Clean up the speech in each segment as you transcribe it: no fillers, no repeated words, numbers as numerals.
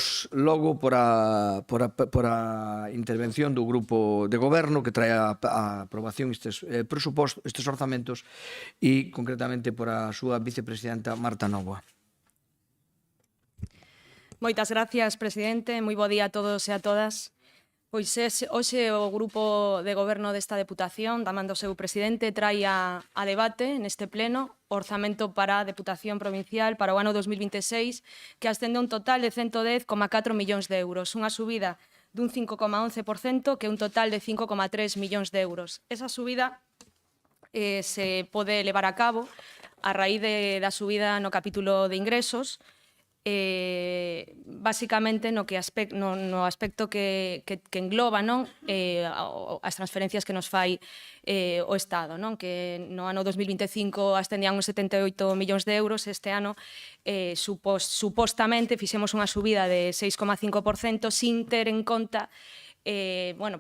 Comezamos logo por a intervención do grupo de goberno que trae a aprobación estes presupostos, estes orzamentos e concretamente por a súa vicepresidenta Marta Novoa. Moitas gracias, presidente. Moi bo día a todos e a todas. Pois hoxe o grupo de goberno desta Deputación, da man do seu presidente, trai a debate neste pleno o orzamento para a Deputación Provincial para o ano 2026, que ascende a un total de 110,4 millóns de euros, unha subida dun 5,11%, que é un total de 5,3 millóns de euros. Esa subida se pode levar a cabo a raíz da subida no capítulo de ingresos, basicamente no aspecto que engloba as transferencias que nos fai o Estado, que no ano 2025 ascendían uns 78 millóns de euros, este ano supostamente fixemos unha subida de 6,5% sin ter en conta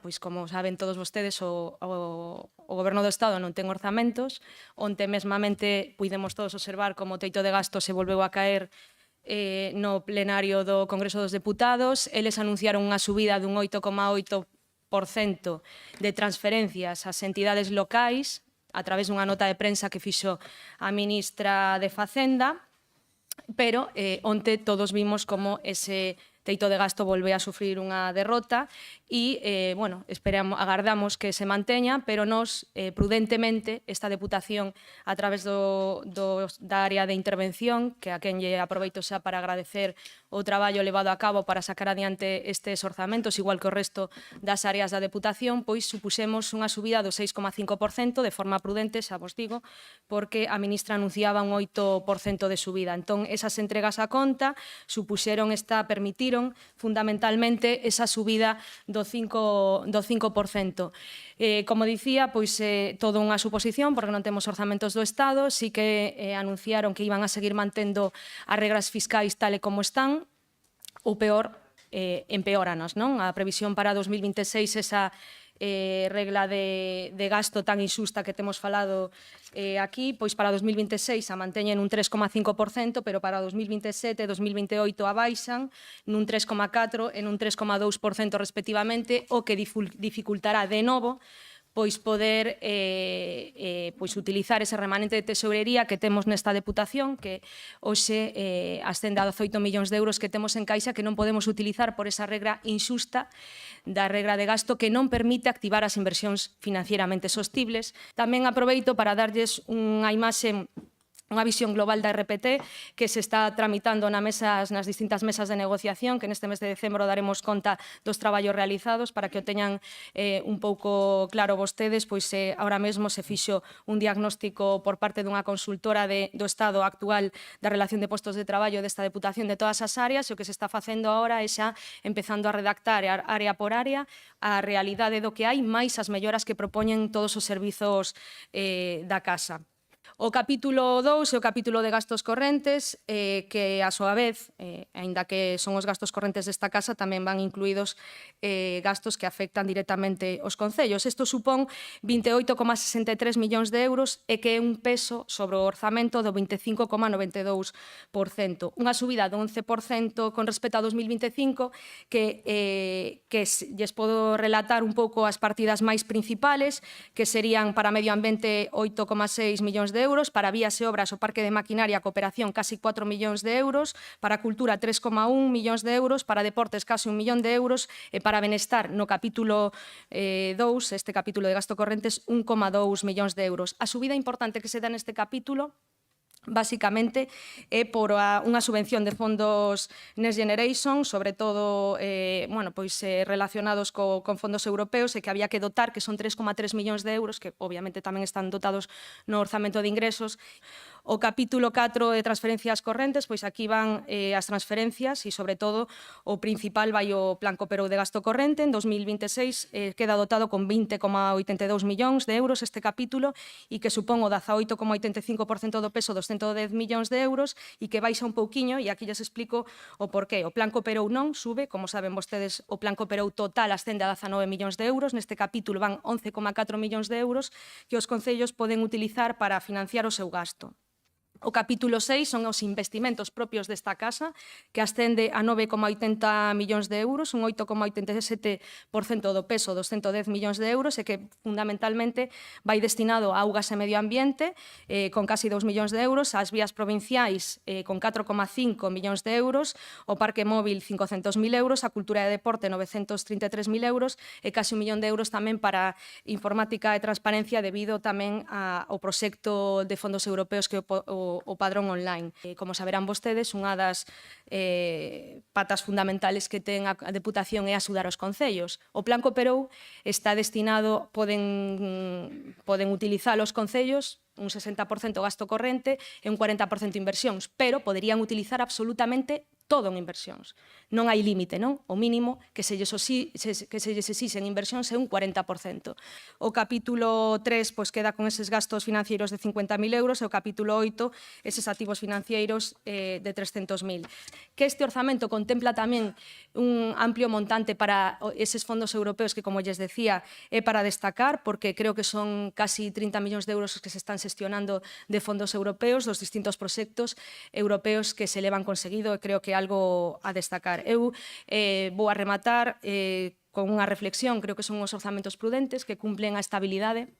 pois como saben todos vostedes, o Goberno do Estado non ten orzamentos, onte mesmamente puidemos todos observar como o teito de gasto se volveu a caer no plenario do Congreso dos Deputados. Eles anunciaron unha subida dun 8,8% de transferencias ás entidades locais a través dunha nota de prensa que fixo a ministra de Facenda, pero onte todos vimos como ese teito de gasto volve a sufrir unha derrota e, agardamos que se manteña, pero nos, prudentemente, esta Deputación, a través da área de intervención, que a quen lle aproveito xa para agradecer o traballo levado a cabo para sacar adiante estes orzamentos, igual que o resto das áreas da Deputación, pois supuxemos unha subida do 6,5% de forma prudente, xa vos digo, porque a ministra anunciaba un 8% de subida. Entón, esas entregas a conta permitiron fundamentalmente esa subida do 5%. Como dicía, pois todo unha suposición, porque non temos orzamentos do Estado, sí que anunciaron que iban a seguir mantendo as regras fiscais tal e como están, ou peor, empeóranos, non? A previsión para 2026, esa regla de gasto tan injusta que temos falado aquí, pois para 2026 a manteñen un 3,5%, pero para 2027 e 2028 a baixan nun 3,4% e nun 3,2% respectivamente, o que dificultará de novo pois poder utilizar ese remanente de tesourería que temos nesta Deputación, que hoxe ascende a 18 millóns de euros que temos en caixa, que non podemos utilizar por esa regra injusta da regra de gasto que non permite activar as inversións financieramente sostibles. Tamén aproveito para darlles unha imaxe, unha visión global da RPT que se está tramitando nas distintas mesas de negociación, que neste mes de decembro daremos conta dos traballos realizados para que o teñan un pouco claro vostedes, pois ahora mesmo se fixo un diagnóstico por parte dunha consultora do estado actual da relación de postos de traballo desta Deputación de todas as áreas, e o que se está facendo agora é xa empezando a redactar área por área a realidade do que hai, máis as melloras que propoñen todos os servizos da Casa. O capítulo 2 é o capítulo de gastos correntes, que a súa vez, aínda que son os gastos correntes desta casa, tamén van incluídos gastos que afectan directamente os concellos. Isto supón 28,63 millóns de euros e que é un peso sobre o orzamento do 25,92%. Unha subida do 11% con respecto a 2025 que lles podo relatar un pouco as partidas máis principales, que serían para medio ambiente 8,6 millóns de euros, para vías e obras o parque de maquinaria e cooperación casi 4 millóns de euros, para cultura 3,1 millóns de euros, para deportes casi 1 millón de euros e para benestar no capítulo 2, este capítulo de gasto correntes, 1,2 millóns de euros. A subida importante que se dá neste capítulo basicamente é por unha subvención de fondos Next Generation, sobre todo relacionados con fondos europeos, e que había que dotar, que son 3,3 millóns de euros, que obviamente tamén están dotados no orzamento de ingresos. O capítulo 4 de transferencias correntes, pois aquí van as transferencias e, sobre todo, o principal vai o Plan Cooperou de gasto corrente. En 2026 queda dotado con 20,82 millóns de euros este capítulo e que supón o 18,85% do peso dos 110 millóns de euros e que baixa un pouquiño, e aquí lles explico o porqué. O Plan Cooperou non sube, como saben vostedes, o Plan Cooperou total ascende a 19 millóns de euros. Neste capítulo van 11,4 millóns de euros que os concellos poden utilizar para financiar o seu gasto. O capítulo 6 son os investimentos propios desta casa, que ascende a 9,80 millóns de euros, un 8,87% do peso dos 110 millóns de euros, e que fundamentalmente vai destinado a augas e medio ambiente, con casi 2 millóns de euros, ás vías provinciais, con 4,5 millóns de euros, o parque móvil 500.000 euros, a cultura e deporte 933.000 euros, e casi 1 millón de euros tamén para informática e transparencia debido tamén ao proxecto de fondos europeos que o padrón online. Como saberán vostedes, unha das patas fundamentales que ten a Deputación é axudar os concellos. O plan Cooperou está destinado, poden utilizar os concellos un 60% gasto corrente e un 40% inversións, pero poderían utilizar absolutamente todo en inversións. Non hai límite, non? O mínimo que se lles exixen inversións é un 40%. O capítulo 3 pois, queda con eses gastos financeiros de 50.000 euros e o capítulo 8 eses activos financeiros de 300.000. Que este orzamento contempla tamén un amplio montante para eses fondos europeos que, como lles decía, é para destacar, porque creo que son casi 30 millóns de euros que se están xestionando de fondos europeos, dos distintos proxectos europeos que se levan conseguido, e creo que é algo a destacar. Eu vou a rematar con unha reflexión, creo que son os orzamentos prudentes que cumplen a estabilidade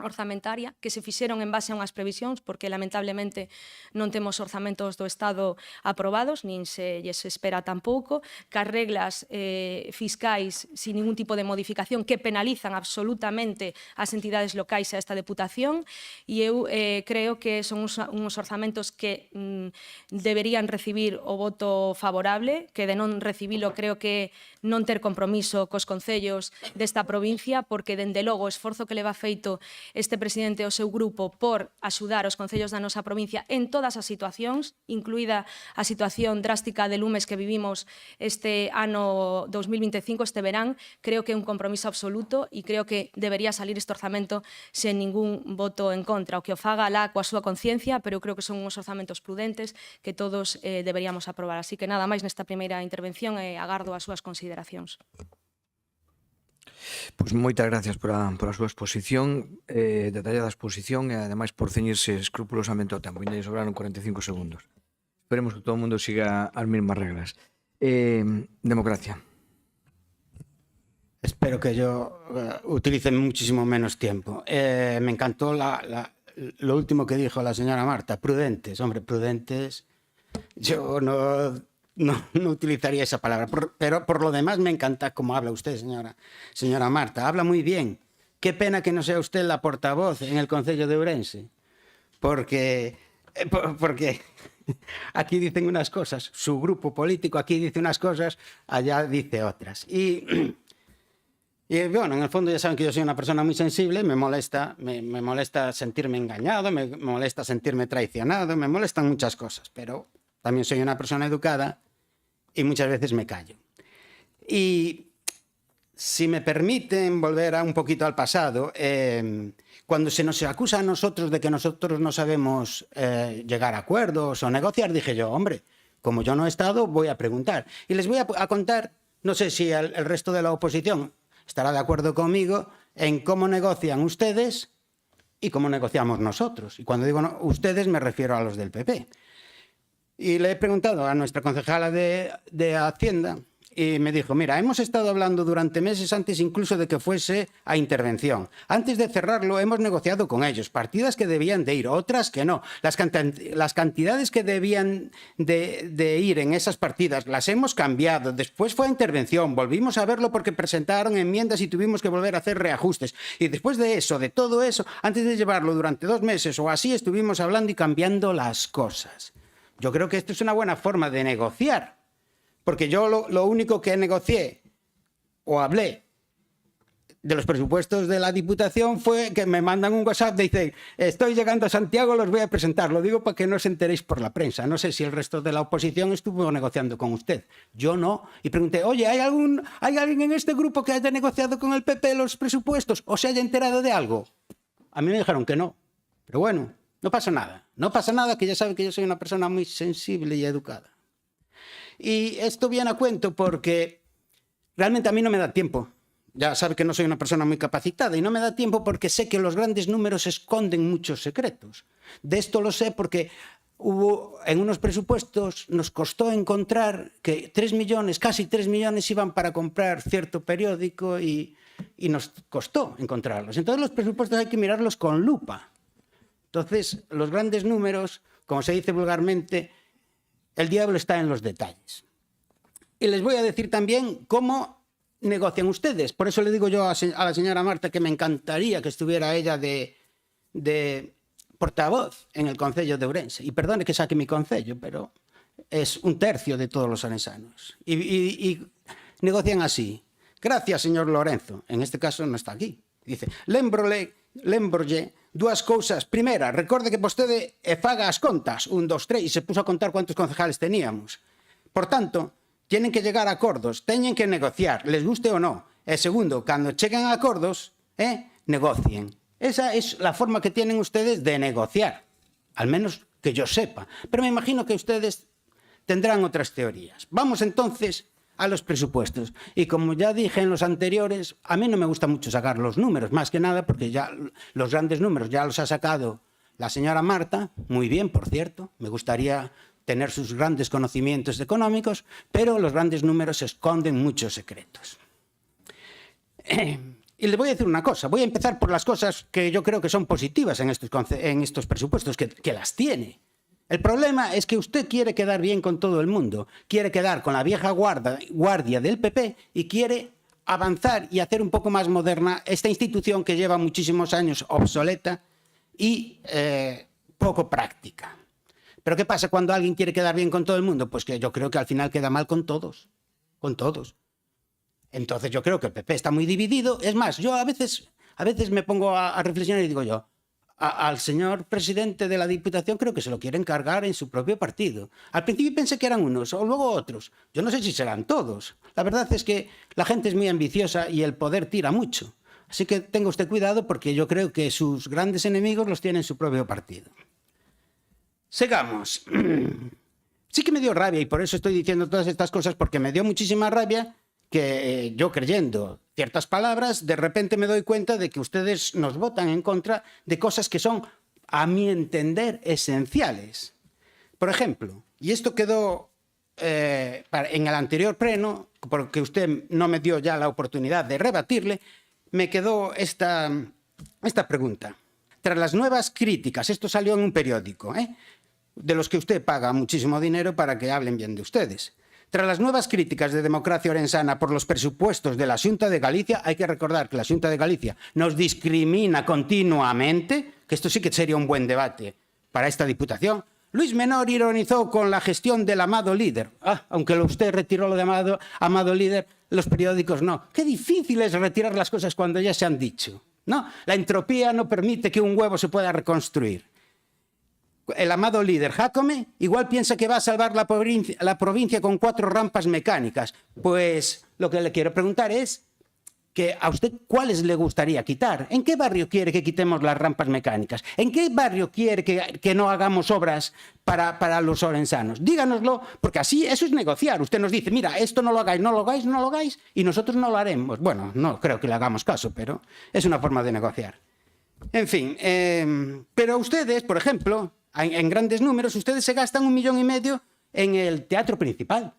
orzamentaria, que se fixeron en base a unhas previsións, porque lamentablemente non temos orzamentos do Estado aprobados, nin se lles espera tampouco, que as reglas fiscais sin ningún tipo de modificación que penalizan absolutamente as entidades locais e a esta Deputación, e eu creo que son uns orzamentos que deberían recibir o voto favorable, que de non recibilo creo que non ter compromiso cos concellos desta provincia, porque dende logo o esforzo que leva feito este presidente e o seu grupo por axudar os concellos da nosa provincia en todas as situacións, incluída a situación drástica de lumes que vivimos este ano 2025, este verán, creo que é un compromiso absoluto e creo que debería salir este orzamento sen ningún voto en contra. O que o faga alá coa súa conciencia, pero eu creo que son uns orzamentos prudentes que todos deberíamos aprobar. Así que nada máis nesta primeira intervención e agardo as súas consideracións. Pois moitas gracias por a súa exposición, detallada exposición, e ademais por ceñirse escrupulosamente ao tempo. Ainda lle sobraron 45 segundos. Esperemos que todo o mundo siga as mesmas reglas. Democracia. Espero que yo utilice muchísimo menos tiempo. Me encantó lo último que dijo la señora Marta. Prudentes, hombre, prudentes. Yo no utilizaría esa palabra, pero por lo demás me encanta cómo habla usted, señora Marta. Habla muy bien. Qué pena que no sea usted la portavoz en el Concello de Ourense, porque aquí dicen unas cosas, su grupo político aquí dice unas cosas, allá dice otras. Y bueno, en el fondo ya saben que yo soy una persona muy sensible, me molesta sentirme engañado, me molesta sentirme traicionado, me molestan muchas cosas, pero también soy una persona educada y muchas veces me callo. Y si me permiten volver un poquito al pasado, cuando se nos acusa a nosotros de que nosotros no sabemos llegar a acuerdos o negociar, dije yo, hombre, como yo no he estado, voy a preguntar. Y les voy a contar, no sé si el resto de la oposición estará de acuerdo conmigo, en cómo negocian ustedes y cómo negociamos nosotros. Y cuando digo ustedes me refiero a los del PP. Y le he preguntado a nuestra concejala de Hacienda y me dijo, mira, hemos estado hablando durante meses antes incluso de que fuese a intervención. Antes de cerrarlo hemos negociado con ellos, partidas que debían de ir, otras que no. Las cantidades que debían de ir en esas partidas las hemos cambiado. Después fue a intervención, volvimos a verlo porque presentaron enmiendas y tuvimos que volver a hacer reajustes. Y después de eso, de todo eso, antes de llevarlo durante 2 meses o así, estuvimos hablando y cambiando las cosas. Yo creo que esto es una buena forma de negociar, porque yo lo único que negocié o hablé de los presupuestos de la Diputación fue que me mandan un WhatsApp, dicen, estoy llegando a Santiago, los voy a presentar. Lo digo para que no os enteréis por la prensa. No sé si el resto de la oposición estuvo negociando con usted. Yo no. Y pregunté, oye, ¿hay alguien en este grupo que haya negociado con el PP los presupuestos o se haya enterado de algo? A mí me dijeron que no. Pero bueno, no pasa nada. No pasa nada, que ya saben que yo soy una persona muy sensible y educada. Y esto viene a cuento porque realmente a mí no me da tiempo. Ya sabe que no soy una persona muy capacitada y no me da tiempo porque sé que los grandes números esconden muchos secretos. De esto lo sé porque hubo en unos presupuestos, nos costó encontrar que 3 millones, casi 3 millones iban para comprar cierto periódico y nos costó encontrarlos. Entonces los presupuestos hay que mirarlos con lupa. Entonces los grandes números, como se dice vulgarmente, el diablo está en los detalles. Y les voy a decir también cómo negocian ustedes. Por eso le digo yo a la señora Marta que me encantaría que estuviera ella de portavoz en el Concello de Ourense. Y perdone que saque mi concello, pero es 1/3 de todos los orensanos. Y negocian así. Gracias, señor Lorenzo. En este caso no está aquí. Dice, lémbrolle dúas cousas. Primera, recorde que vostede faga as contas. 1, 2, 3. Y se puso a contar cuántos concejales teníamos. Por tanto, tienen que llegar a acordos. Teñen que negociar, les guste o no. E segundo, cando cheguen a acordos, negocien. Esa es la forma que tienen ustedes de negociar, al menos que yo sepa. Pero me imagino que ustedes tendrán otras teorías. Vamos entonces a los presupuestos. Y como ya dije en los anteriores, a mí no me gusta mucho sacar los números, más que nada porque ya los grandes números ya los ha sacado la señora Marta, muy bien, por cierto. Me gustaría tener sus grandes conocimientos económicos, pero los grandes números esconden muchos secretos. Y les voy a decir una cosa, voy a empezar por las cosas que yo creo que son positivas en estos presupuestos, que las tiene. El problema es que usted quiere quedar bien con todo el mundo, quiere quedar con la vieja guardia del PP y quiere avanzar y hacer un poco más moderna esta institución que lleva muchísimos años obsoleta y poco práctica. ¿Pero qué pasa cuando alguien quiere quedar bien con todo el mundo? Pues que yo creo que al final queda mal con todos, con todos. Entonces yo creo que el PP está muy dividido. Es más, yo a veces me pongo a reflexionar y digo yo, al señor presidente de la Diputación creo que se lo quieren cargar en su propio partido. Al principio pensé que eran unos o luego otros. Yo no sé si serán todos. La verdad es que la gente es muy ambiciosa y el poder tira mucho. Así que tenga usted cuidado porque yo creo que sus grandes enemigos los tiene en su propio partido. Sigamos. Sí que me dio rabia y por eso estoy diciendo todas estas cosas porque me dio muchísima rabia que yo creyendo ciertas palabras, de repente me doy cuenta de que ustedes nos votan en contra de cosas que son, a mi entender, esenciales. Por ejemplo, y esto quedó en el anterior pleno, porque usted no me dio ya la oportunidad de rebatirle, me quedó esta pregunta. Tras las nuevas críticas, esto salió en un periódico, de los que usted paga muchísimo dinero para que hablen bien de ustedes. Tras las nuevas críticas de Democracia Orensana por los presupuestos de la Xunta de Galicia, hay que recordar que la Xunta de Galicia nos discrimina continuamente, que esto sí que sería un buen debate para esta Diputación. Luis Menor ironizó con la gestión del Amado Líder. Aunque usted retiró lo de Amado Líder, los periódicos no. Qué difícil es retirar las cosas cuando ya se han dicho, ¿no? La entropía no permite que un huevo se pueda reconstruir. El Amado Líder Jácome igual piensa que va a salvar la provincia con 4 rampas mecánicas. Pues lo que le quiero preguntar es que a usted cuáles le gustaría quitar. ¿En qué barrio quiere que quitemos las rampas mecánicas? ¿En qué barrio quiere que no hagamos obras para los orensanos? Díganoslo, porque así eso es negociar. Usted nos dice, mira, esto no lo hagáis, no lo hagáis, no lo hagáis, y nosotros no lo haremos. Bueno, no creo que le hagamos caso, pero es una forma de negociar. En fin, pero ustedes, por ejemplo, en grandes números, ustedes se gastan 1,5 millones en el teatro principal.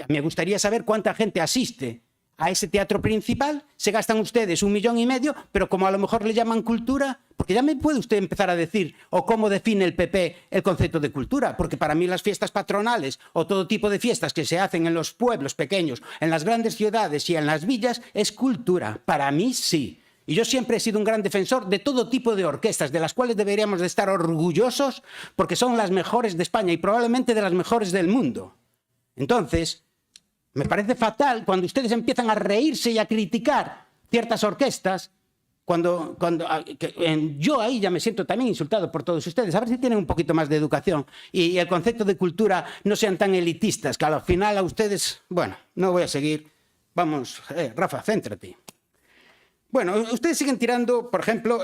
Me gustaría saber cuánta gente asiste a ese teatro principal. Se gastan ustedes 1,5 millones, pero como a lo mejor le llaman cultura, porque ya me puede usted empezar a decir o cómo define el PP el concepto de cultura, porque para mí las fiestas patronales o todo tipo de fiestas que se hacen en los pueblos pequeños, en las grandes ciudades y en las villas es cultura. Para mí sí. Y yo siempre he sido un gran defensor de todo tipo de orquestas, de las cuales deberíamos de estar orgullosos porque son las mejores de España y probablemente de las mejores del mundo. Entonces, me parece fatal cuando ustedes empiezan a reírse y a criticar ciertas orquestas, yo ahí ya me siento también insultado por todos ustedes. A ver si tienen un poquito más de educación y el concepto de cultura no sean tan elitistas, que al final a ustedes, bueno, no voy a seguir. Vamos, Rafa, céntrate. Bueno, ustedes siguen tirando, por ejemplo,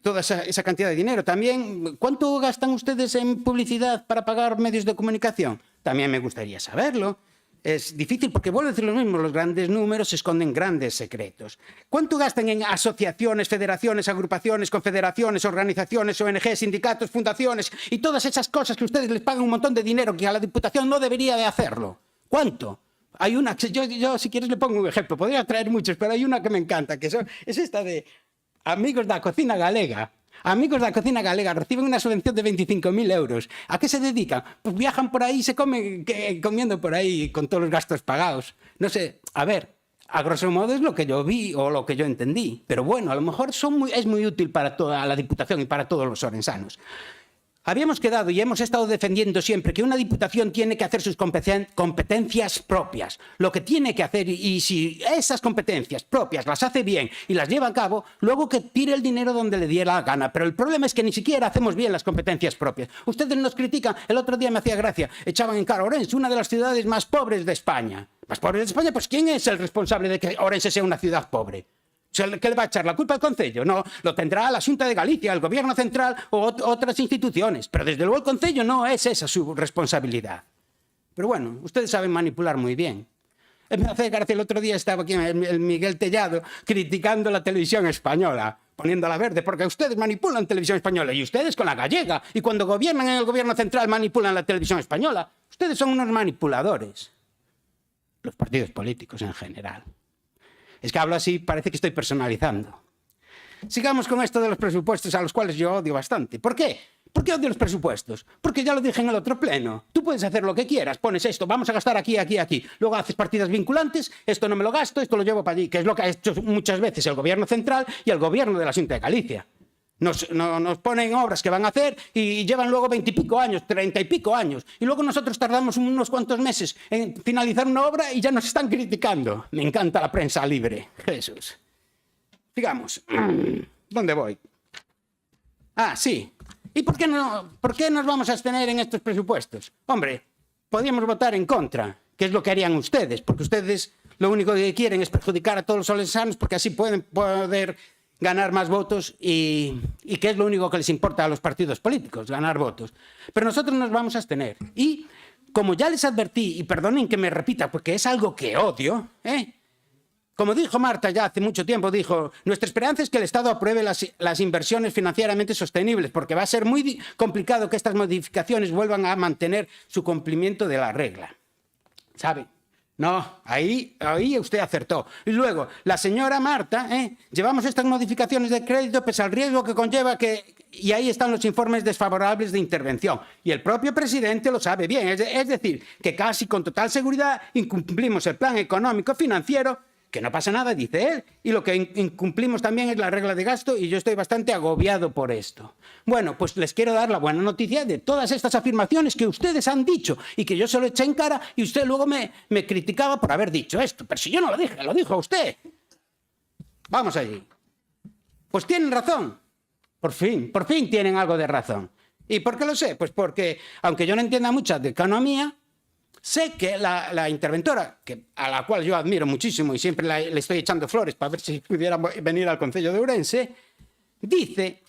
toda esa cantidad de dinero. También, ¿cuánto gastan ustedes en publicidad para pagar medios de comunicación? También me gustaría saberlo. es difícil porque vuelvo a decir lo mismo, los grandes números esconden grandes secretos. ¿Cuánto gastan en asociaciones, federaciones, agrupaciones, confederaciones, organizaciones, ONG, sindicatos, fundaciones y todas esas cosas que ustedes les pagan un montón de dinero que a la Diputación no debería de hacerlo? ¿Cuánto? Hay una, yo si quieres le pongo un ejemplo, podría traer muchos, pero hay una que me encanta, que es esta de Amigos da Cocina Galega. Amigos da Cocina Galega reciben una subvención de 25.000 euros. ¿A qué se dedican? Pues viajan por ahí y se comen comiendo por ahí con todos los gastos pagados. No sé, a ver, a grosso modo es lo que yo vi o lo que yo entendí. Pero bueno, a lo mejor es muy útil para toda la Diputación y para todos los orensanos. Habíamos quedado y hemos estado defendiendo siempre que una diputación tiene que hacer sus competencias propias. Lo que tiene que hacer, y si esas competencias propias las hace bien y las lleva a cabo, luego que tire el dinero donde le diera la gana. Pero el problema es que ni siquiera hacemos bien las competencias propias. Ustedes nos critican, el otro día me hacía gracia, echaban en cara a Orense, una de las ciudades más pobres de España. ¿Más pobres de España? Pues ¿quién es el responsable de que Orense sea una ciudad pobre? ¿Qué le va a echar la culpa al Concello? No, lo tendrá la Xunta de Galicia, el Gobierno Central o otras instituciones. Pero desde luego el Concello no es esa su responsabilidad. Pero bueno, ustedes saben manipular muy bien. Me hace gracia, el otro día estaba aquí el Miguel Tellado criticando la televisión española, poniéndola verde, porque ustedes manipulan televisión española y ustedes con la gallega. Y cuando gobiernan en el Gobierno Central manipulan la televisión española. Ustedes son unos manipuladores. Los partidos políticos en general. Es que hablo así, parece que estoy personalizando. Sigamos con esto de los presupuestos, a los cuales yo odio bastante. ¿Por qué? ¿Por qué odio los presupuestos? Porque ya lo dije en el otro pleno. Tú puedes hacer lo que quieras, pones esto, vamos a gastar aquí, aquí, aquí. Luego haces partidas vinculantes, esto no me lo gasto, esto lo llevo para allí, que es lo que ha hecho muchas veces el Gobierno Central y el Gobierno de la Xunta de Galicia. Nos ponen obras que van a hacer y llevan luego 20 y pico años, 30 y pico años. Y luego nosotros tardamos unos cuantos meses en finalizar una obra y ya nos están criticando. Me encanta la prensa libre. Jesús. Digamos, ¿dónde voy? Ah, sí. ¿Y por qué nos vamos a abstener en estos presupuestos? Hombre, podríamos votar en contra, que es lo que harían ustedes, porque ustedes lo único que quieren es perjudicar a todos los olensanos porque así pueden poder ganar más votos y que es lo único que les importa a los partidos políticos, ganar votos. Pero nosotros nos vamos a abstener. Y como ya les advertí, y perdonen que me repita porque es algo que odio, como dijo Marta ya hace mucho tiempo, dijo, nuestra esperanza es que el Estado apruebe las inversiones financieramente sostenibles, porque va a ser muy complicado que estas modificaciones vuelvan a mantener su cumplimiento de la regla. ¿Sabe? No, ahí usted acertó. Y luego, la señora Marta, llevamos estas modificaciones de crédito pese al riesgo que conlleva y ahí están los informes desfavorables de intervención. Y el propio presidente lo sabe bien. Es decir, que casi con total seguridad incumplimos el plan económico financiero, que no pasa nada, dice él, y lo que incumplimos también es la regla de gasto y yo estoy bastante agobiado por esto. Bueno, pues les quiero dar la buena noticia de todas estas afirmaciones que ustedes han dicho y que yo se lo eché en cara y usted luego me criticaba por haber dicho esto. Pero si yo no lo dije, lo dijo usted. Vamos allí. Pues tienen razón. Por fin tienen algo de razón. ¿Y por qué lo sé? Pues porque, aunque yo no entienda mucho de economía, sé que la interventora, a la cual yo admiro muchísimo y siempre le estoy echando flores para ver si pudiera venir al Concello de Ourense, dice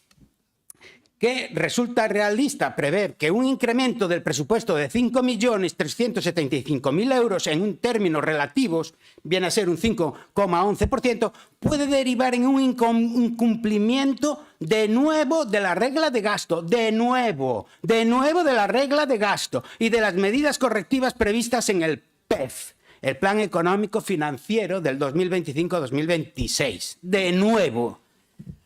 que resulta realista prever que un incremento del presupuesto de 5.375.000 euros en términos relativos, viene a ser un 5,11%, puede derivar en un incumplimiento de nuevo de la regla de gasto, de nuevo de la regla de gasto y de las medidas correctivas previstas en el PEF, el Plan Económico Financiero del 2025-2026. De nuevo.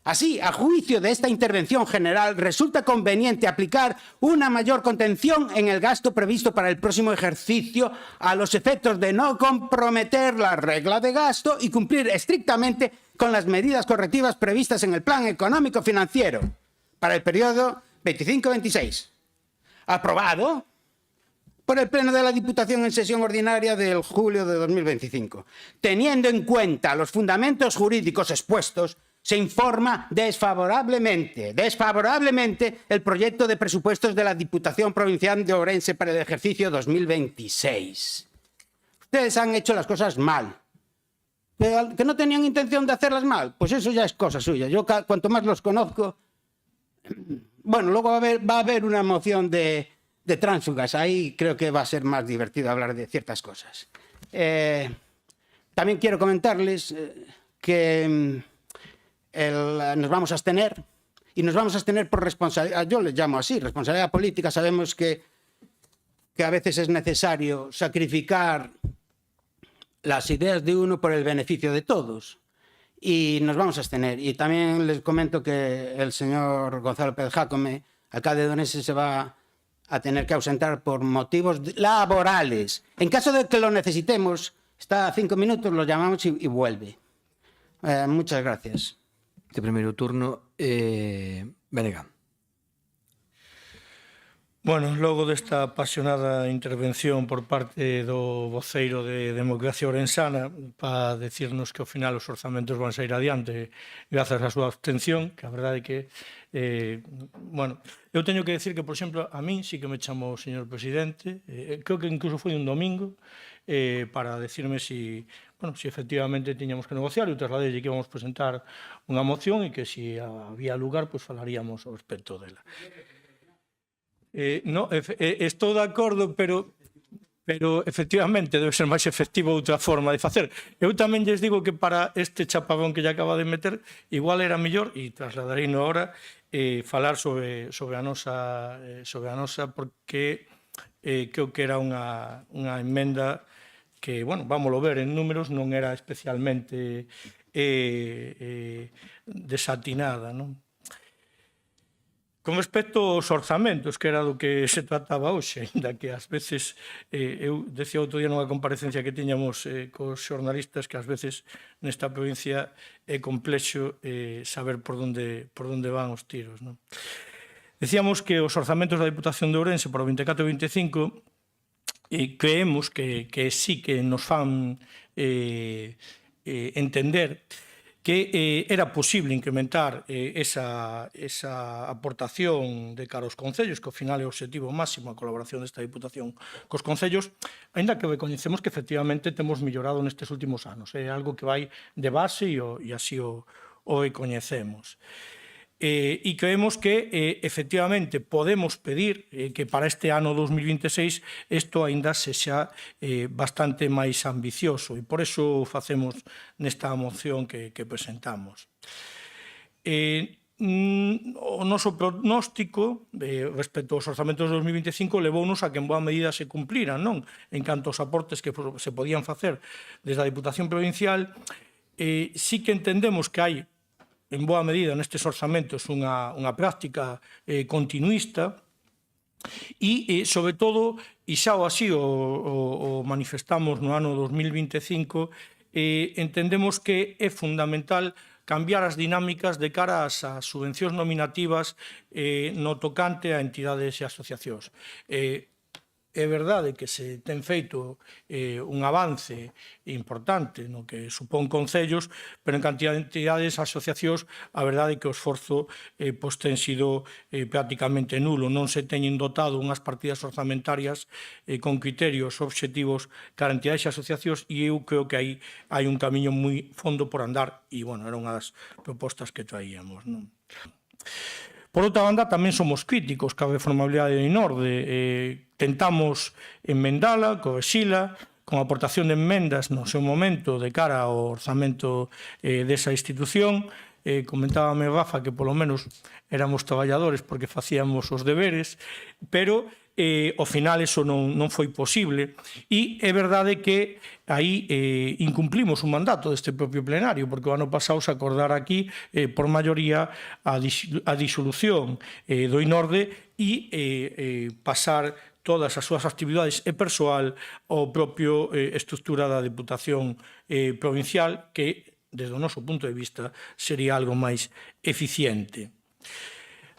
Así, a juicio de esta intervención general, resulta conveniente aplicar una mayor contención en el gasto previsto para el próximo ejercicio a los efectos de no comprometer la regla de gasto y cumplir estrictamente con las medidas correctivas previstas en el Plan Económico Financiero para el periodo 25-26. Aprobado por el Pleno de la Diputación en sesión ordinaria del julio de 2025. Teniendo en cuenta los fundamentos jurídicos expuestos, se informa desfavorablemente el proyecto de presupuestos de la Diputación Provincial de Ourense para el ejercicio 2026. Ustedes han hecho las cosas mal. ¿Que no tenían intención de hacerlas mal? Pues eso ya es cosa suya. Yo cuanto más los conozco... Bueno, luego va a haber una moción de tránsfugas. Ahí creo que va a ser más divertido hablar de ciertas cosas. También quiero comentarles que nos vamos a abstener, y nos vamos a abstener por responsabilidad, yo le llamo así, responsabilidad política. Sabemos que a veces es necesario sacrificar las ideas de uno por el beneficio de todos, y nos vamos a abstener. Y también les comento que el señor Gonzalo Pérez Jácome, alcalde de Ourense, se va a tener que ausentar por motivos laborales. En caso de que lo necesitemos, está a 5 minutos, lo llamamos y vuelve. Muchas gracias. Este primeiro turno, Benega. Bueno, logo desta apasionada intervención por parte do voceiro de Democracia Ourensana para decirnos que ao final os orzamentos van sair adiante grazas á súa abstención, que a verdade é que bueno, eu teño que decir que, por exemplo, a min sí que me chamou o señor presidente, creo que incluso foi un domingo, para decirme si efectivamente tiñamos que negociar, e trasladei que íbamos presentar unha moción e que si había lugar, pues falaríamos ao respecto dela. No, estou de acordo, pero efectivamente debe ser máis efectivo outra forma de facer. Eu tamén lles digo que para este chapabón que lle acaba de meter, igual era mellor, e trasladarei no hora, falar sobre a nosa, porque creo que era unha enmenda que, bueno, vámoslo ver en números, non era especialmente desatinada, non? Con respecto aos orzamentos, que era do que se trataba hoxe, ainda que ás veces, eu decía outro día nunha comparecencia que tiñamos cos xornalistas, que ás veces nesta provincia é complexo saber por onde van os tiros, non? Decíamos que os orzamentos da Diputación de Ourense para o 24 e 25 creemos que sí que nos fan entender que era posible incrementar esa aportación de cara aos concellos, que ao final é o objetivo máximo a colaboración desta Diputación cos concellos, ainda que recoñecemos que efectivamente temos mellorado nestes últimos anos. É algo que vai de base e así o recoñecemos. E creemos que efectivamente podemos pedir que para este ano 2026 isto ainda sexa bastante máis ambicioso, e por iso facemos nesta moción que presentamos. O noso pronóstico respecto aos orzamentos de 2025 levounos a que en boa medida se cumpliran, non? En canto aos aportes que se podían facer desde a Diputación Provincial, sí que entendemos que hai en boa medida nestes orzamentos unha práctica continuista e, sobre todo, e xa así o manifestamos no ano 2025, entendemos que é fundamental cambiar as dinámicas de cara ás subvencións nominativas no tocante a entidades e asociacións. É verdade que se ten feito un avance importante no que supón concellos, pero en cantidad de entidades e asociacións a verdade é que o esforzo ten sido prácticamente nulo. Non se teñen dotado unhas partidas orzamentarias con criterios obxectivos cara a entidades e asociacións, e eu creo que aí hai un camiño moi fondo por andar, e, bueno, era unha das propostas que traíamos, non? Por outra banda, tamén somos críticos ca reformabilidade de Inorde. Tentamos enmendala, correxila, con aportación de enmendas no seu momento de cara ao orzamento desa institución. Comentábame Rafa que polo menos éramos traballadores porque facíamos os deberes, pero ao final eso non foi posible, e é verdade que aí incumplimos un mandato deste propio plenario, porque o ano pasado se acordara aquí por maioría a disolución do Inorde e pasar todas as súas actividades e persoal ao propio estructura da Diputación Provincial, que, desde o noso punto de vista, sería algo máis eficiente.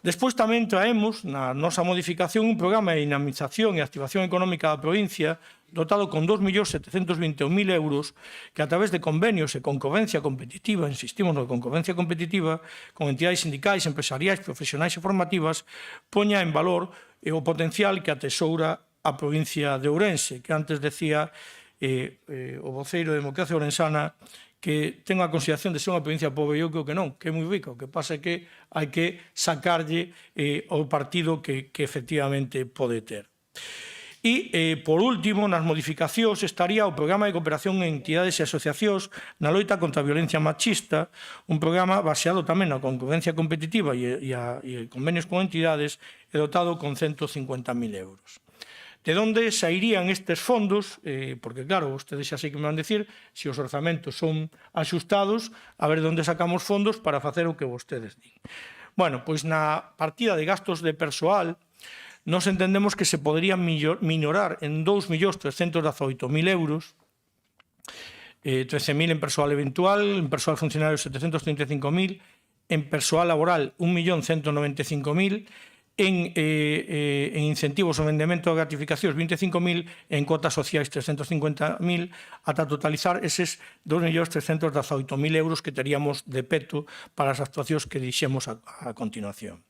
Despois tamén traemos na nosa modificación un programa de dinamización e activación económica da provincia dotado con 2.721.000 euros que a través de convenios e concorrencia competitiva, insistimos na concorrencia competitiva, con entidades sindicais, empresariais, profesionais e formativas, poña en valor o potencial que atesoura a provincia de Ourense, que antes decía o voceiro de Democracia Ourensana que ten a consideración de ser unha provincia pobre. Eu creo que non, que é moi rica. O que pasa é que hai que sacarlle o partido que efectivamente pode ter. E, por último, nas modificacións estaría o Programa de Cooperación en Entidades e Asociacións na loita contra a violencia machista, un programa baseado tamén na concurrencia competitiva e convenios con entidades e dotado con 150.000 euros. De onde sairían estes fondos? Porque, claro, vostedes xa sei que me van decir se os orzamentos son axustados, a ver de onde sacamos fondos para facer o que vostedes din. Bueno, pois na partida de gastos de persoal, nos entendemos que se podría minorar en 2.318.000 euros, 13.000 en persoal eventual, en persoal funcionario 735.000, en persoal laboral 1.195.000, en incentivos ao vendemento de gratificacións 25.000, en cuotas sociais 350.000, ata totalizar eses 2.318.000 euros que teríamos de peto para as actuacións que dixemos a continuación.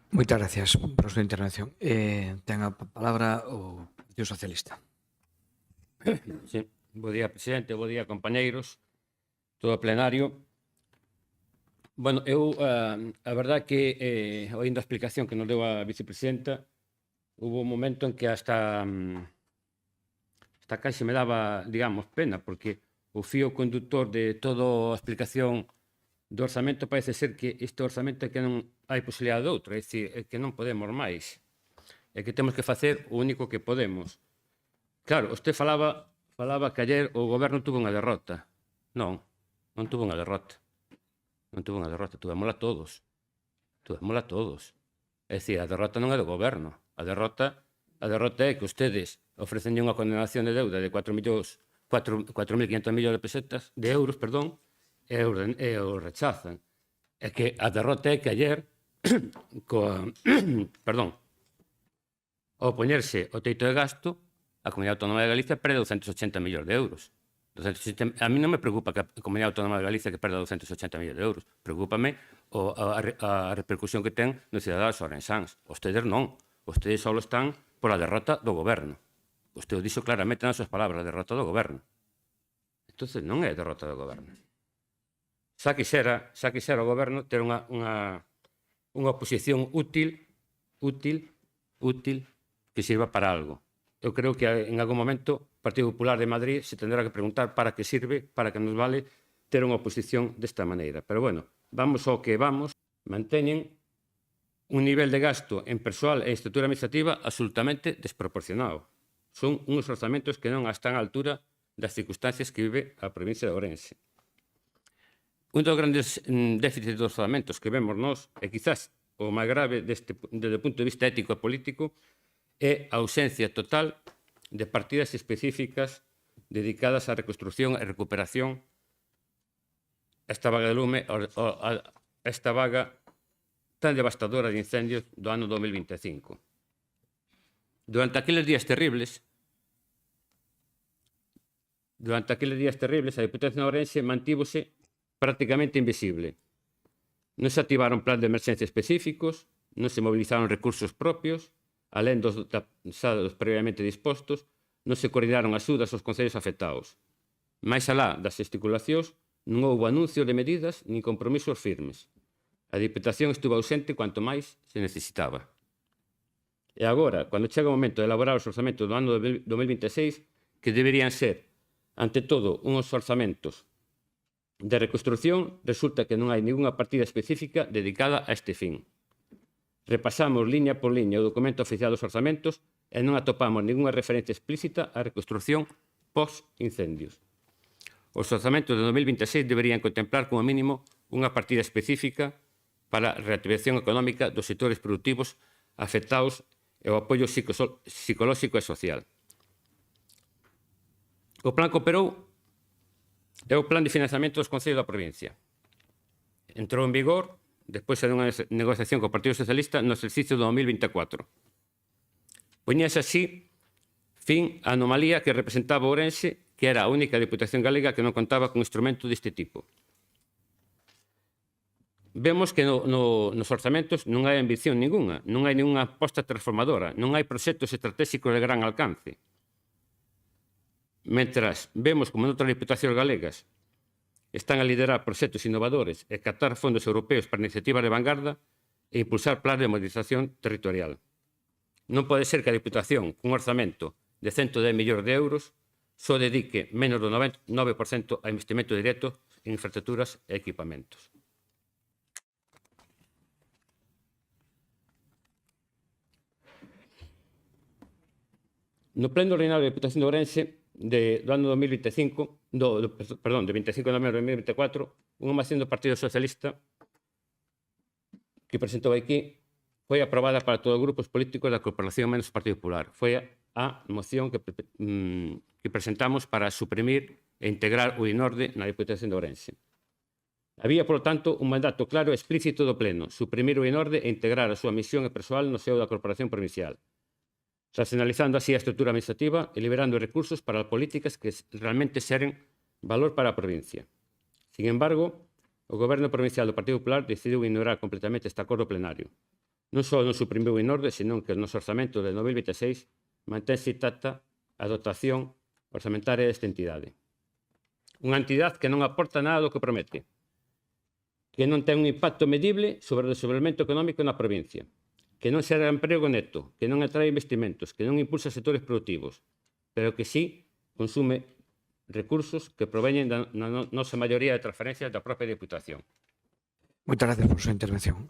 Moitas gracias por a súa intervención. Ten a palabra o Partido Socialista. Sí. Bo día, presidente, bo día, compañeiros, todo o plenario. Bueno, eu, a verdade que, oindo a explicación que nos deu a vicepresidenta, hubo un momento en que hasta case me daba, digamos, pena, porque o fío conductor de toda a explicación do orzamento parece ser que este orzamento é que non hai posibilidade de outro, é dicir, é que non podemos máis, é que temos que facer o único que podemos. Claro, usted falaba que ayer o goberno tuvo unha derrota. Non, non tuvo unha derrota. Non tuvo unha derrota, tuvémola todos. Tuvémola todos. É dicir, a derrota non é do goberno. A derrota é que ustedes ofrecen unha condenación de deuda de 4.500 millóns de euros, perdón, e o rechazan. É que a derrota é que ayer, perdón, ao poñerse o teito de gasto, a Comunidade Autónoma de Galicia perde 280 millóns de euros. A mí non me preocupa que a Comunidade Autónoma de Galicia que perda 280 millóns de euros. Preocúpame a repercusión que ten nos cidadanos ourensáns. Vostedes non. Vostedes só están por a derrota do goberno. Vostede o dixo claramente nas súas palabras, a derrota do goberno. Entón, non é a derrota do goberno. Xa quixera o goberno ter unha oposición útil que sirva para algo. Eu creo que en algún momento o Partido Popular de Madrid se tendrá que preguntar para que sirve, para que nos vale ter unha oposición desta maneira. Pero bueno, vamos ao que vamos. Manteñen un nivel de gasto en persoal e estrutura administrativa absolutamente desproporcionado. Son uns orzamentos que non están á altura das circunstancias que vive a provincia de Ourense. Un dos grandes déficits dos orzamentos que vemos nós, e quizás o máis grave desde o punto de vista ético e político, é a ausencia total de partidas específicas dedicadas á reconstrucción e recuperación esta vaga de lume, esta vaga tan devastadora de incendios do ano 2025. Durante aqueles días terribles, a Deputación de Ourense mantívose prácticamente invisible. Non se activaron plans de emerxencia específicos, non se movilizaron recursos propios, alén dos previamente dispostos, non se coordinaron axudas aos concellos afectados. Mais alá das gesticulacións, non houbo anuncio de medidas nin compromisos firmes. A Diputación estuvo ausente cuanto máis se necesitaba. E agora, cando chega o momento de elaborar os orzamentos do ano 2026, que deberían ser, ante todo, uns orzamentos de reconstrucción, resulta que non hai ninguna partida específica dedicada a este fin. Repasamos liña por liña o documento oficial dos orzamentos e non atopamos ninguna referencia explícita á reconstrucción pós-incendios. Os orzamentos de 2026 deberían contemplar como mínimo unha partida específica para a reactivación económica dos sectores productivos afectados e o apoio psicolóxico e social. O plan que operou é o plan de financiamento dos concellos da provincia. Entrou en vigor despois de unha negociación co Partido Socialista no exercicio do 2024. Poñase así fin á anomalía que representaba Ourense, que era a única Deputación galega que non contaba con instrumento deste tipo. Vemos que nos orzamentos non hai ambición ninguna, non hai ninguna aposta transformadora, non hai proxectos estratégicos de gran alcance. Mentras vemos como noutras diputacións galegas están a liderar proxectos innovadores e captar fondos europeos para iniciativas de vanguarda e impulsar plans de modernización territorial. Non pode ser que a Diputación, cun orzamento de 110 millóns de euros, só dedique menos do 9% a investimento directo en infraestructuras e equipamentos. No pleno ordinario da Diputación de Ourense do ano 2025, de 25 de novembro de 2024, unha moción do Partido Socialista que presentou aquí foi aprobada para todos os grupos políticos da corporación menos o Partido Popular. Foi a moción que presentamos para suprimir e integrar o INORDE na Diputación de Ourense. Había, polo tanto, un mandato claro e explícito do Pleno, suprimir o INORDE e integrar a súa misión e persoal no seo da Corporación Provincial, racionalizando así a estrutura administrativa e liberando recursos para políticas que realmente xeren valor para a provincia. Sin embargo, o Goberno Provincial do Partido Popular decidiu ignorar completamente este acordo plenario. Non só non suprimiu o INORDE, senón que nos orzamentos de 2026 mantense intacta a dotación orzamentaria desta entidade. Unha entidade que non aporta nada do que promete, que non ten un impacto medible sobre o desenvolvemento económico na provincia, que non xera emprego neto, que non atrae investimentos, que non impulsa sectores productivos, pero que sí consume recursos que proveñen da nosa maioría de transferencias da propia Diputación. Moitas gracias por súa intervención.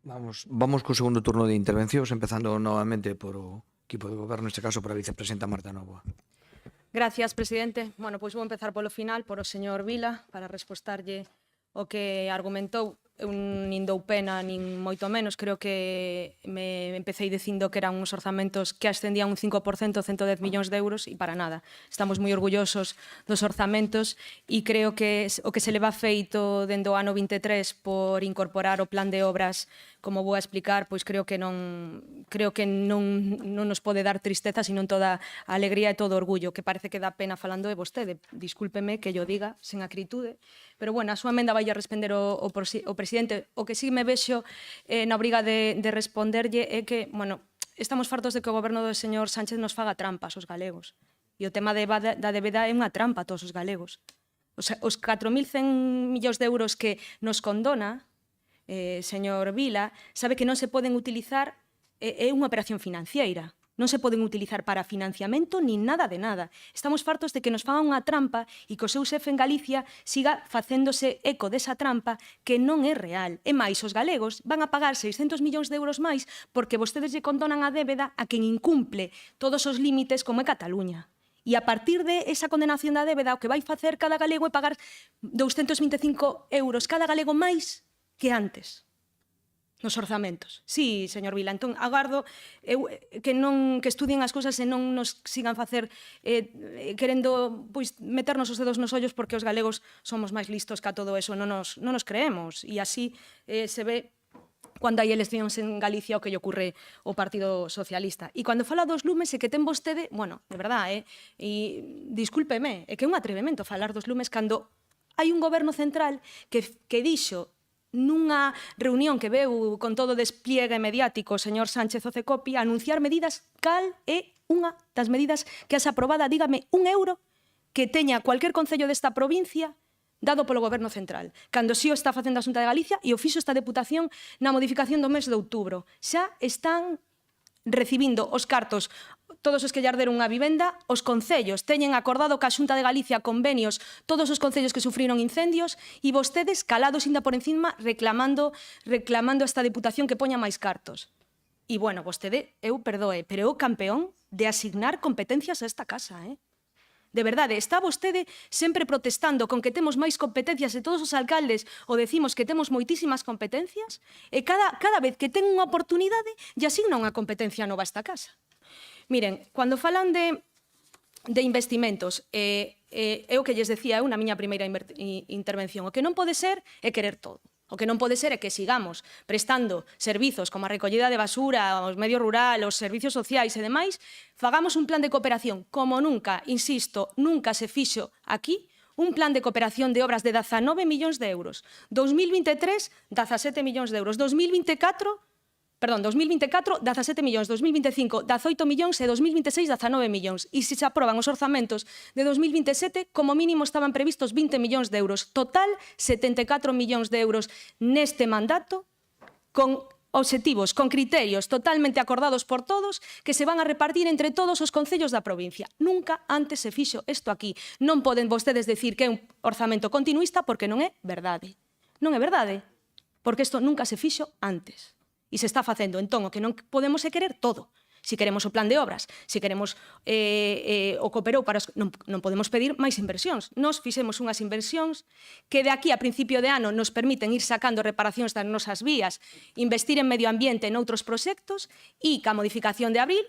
Vamos co segundo turno de intervencións, empezando novamente por o equipo de goberno, neste caso por a vicepresidenta Marta Novoa. Gracias, presidente. Bueno, pois vou empezar polo final, por o señor Vila, para respostarlle o que argumentou. Eu nin dou pena, nin moito menos. Creo que me empecéi dicindo que eran uns orzamentos que ascendían un 5%, 110 millóns de euros, e para nada. Estamos moi orgullosos dos orzamentos e creo que o que se leva feito dende o ano 23 por incorporar o plan de obras, como vou a explicar, pois creo que non nos pode dar tristeza, sino toda a alegría e todo o orgullo, que parece que dá pena falando de vostede. Discúlpeme que yo diga sen acritude, pero bueno, a súa emenda vai a responder o presidente. O que sí me vexo na obriga de responderlle é que, bueno, estamos fartos de que o goberno do señor Sánchez nos faga trampas aos galegos. E o tema da débeda é unha trampa a todos os galegos. Os 4.100 millóns de euros que nos condona, señor Vila, sabe que non se poden utilizar, é unha operación financiera. Non se poden utilizar para financiamento nin nada de nada. Estamos fartos de que nos fagan unha trampa e que o seu xefe en Galicia siga facéndose eco desa trampa que non é real. E máis, os galegos van a pagar 600 millóns de euros máis porque vostedes lle condonan a débeda a quen incumple todos os límites como é Cataluña. E a partir de esa condenación da débeda, o que vai facer cada galego é pagar 225 euros cada galego máis que antes nos orzamentos. Sí, señor Vila, entón agardo que estudien as cousas e non nos sigan facer querendo meternos os dedos nos ollos porque os galegos somos máis listos que a todo eso, non nos creemos. E así se ve cando hai eleccións en Galicia o que lle ocurre ao Partido Socialista. E cando fala dos lumes e que ten vostede, bueno, de verdade, e discúlpeme, é que é un atrevemento falar dos lumes cando hai un goberno central que dixo nunha reunión que veu con todo o despliegue mediático o señor Sánchez o Cecopi a anunciar medidas. Cal é unha das medidas que has aprobada, dígame, un euro que teña cualquier concello desta provincia dado polo goberno central, cando si o está facendo a Xunta de Galicia e o fixo esta Deputación na modificación do mes de outubro. Xa están recibindo os cartos todos os que lle arderon unha vivenda, os concellos teñen acordado ca Xunta de Galicia convenios todos os concellos que sufriron incendios e vostedes calados inda por encima reclamando esta Deputación que poña máis cartos. E bueno, vostede, perdoe, pero é o campeón de asignar competencias a esta casa, De verdade, está vostede sempre protestando con que temos máis competencias e todos os alcaldes o decimos que temos moitísimas competencias e cada vez que ten unha oportunidade lle asigna unha competencia nova a esta casa. Miren, cando falan de investimentos, é o que lles decía eu na miña primeira intervención, o que non pode ser é querer todo. O que non pode ser é que sigamos prestando servizos como a recollida de basura, os medios rural, os servicios sociais e demais, fagamos un plan de cooperación como nunca, insisto, nunca se fixo aquí, un plan de cooperación de obras de 19 millóns de euros. 2023, 17 millóns de euros. 2024, Perdón, 2024, 17 millóns, 2025, 18 millóns e 2026, 19 millóns. E se aproban os orzamentos de 2027, como mínimo estaban previstos 20 millóns de euros. Total, 74 millóns de euros neste mandato, con obxectivos, con criterios totalmente acordados por todos, que se van a repartir entre todos os concellos da provincia. Nunca antes se fixo isto aquí. Non poden vostedes decir que é un orzamento continuista porque non é verdade. Non é verdade, porque isto nunca se fixo antes. E se está facendo, entón, o que non podemos é querer todo. Si queremos o plan de obras, si queremos o cooperou para non podemos pedir máis inversións. Nos fixemos unhas inversións que de aquí a principio de ano nos permiten ir sacando reparacións das nosas vías, investir en medio ambiente en outros proxectos e, ca modificación de abril,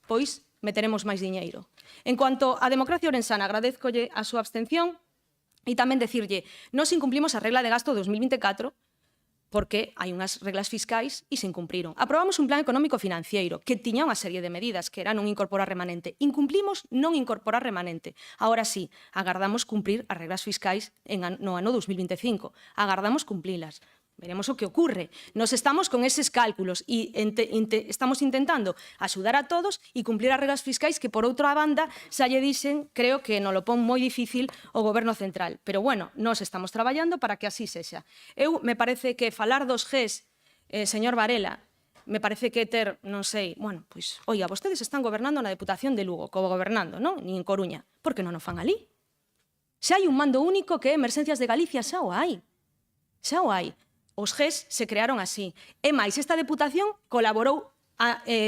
pois meteremos máis diñeiro. En cuanto á democracia orensana, agradezcolle a súa abstención e tamén decirlle, nos incumplimos a regla de gasto 2024 porque hai unhas reglas fiscais e se incumpriron. Aprobamos un plan económico financiero que tiña unha serie de medidas que era non incorporar remanente. Incumplimos non incorporar remanente. Ahora sí, agardamos cumprir as reglas fiscais no ano 2025. Agardamos cumplilas. Veremos o que ocurre. Nos estamos con eses cálculos e estamos intentando axudar a todos e cumplir as reglas fiscais que, por outra banda, xa lle dixen, creo que non lo pon moi difícil o Goberno Central. Pero, bueno, nos estamos traballando para que así sexa. Me parece que falar dos GES, señor Varela, me parece que ter, non sei, bueno, pois, oiga, vostedes están gobernando na Deputación de Lugo, gobernando, non? Ni en Coruña. Por que non o fan ali? Xa hai un mando único que é Emerxencias de Galicia, xa o hai. Xa o hai. Os GES se crearon así. E máis, esta Deputación colaborou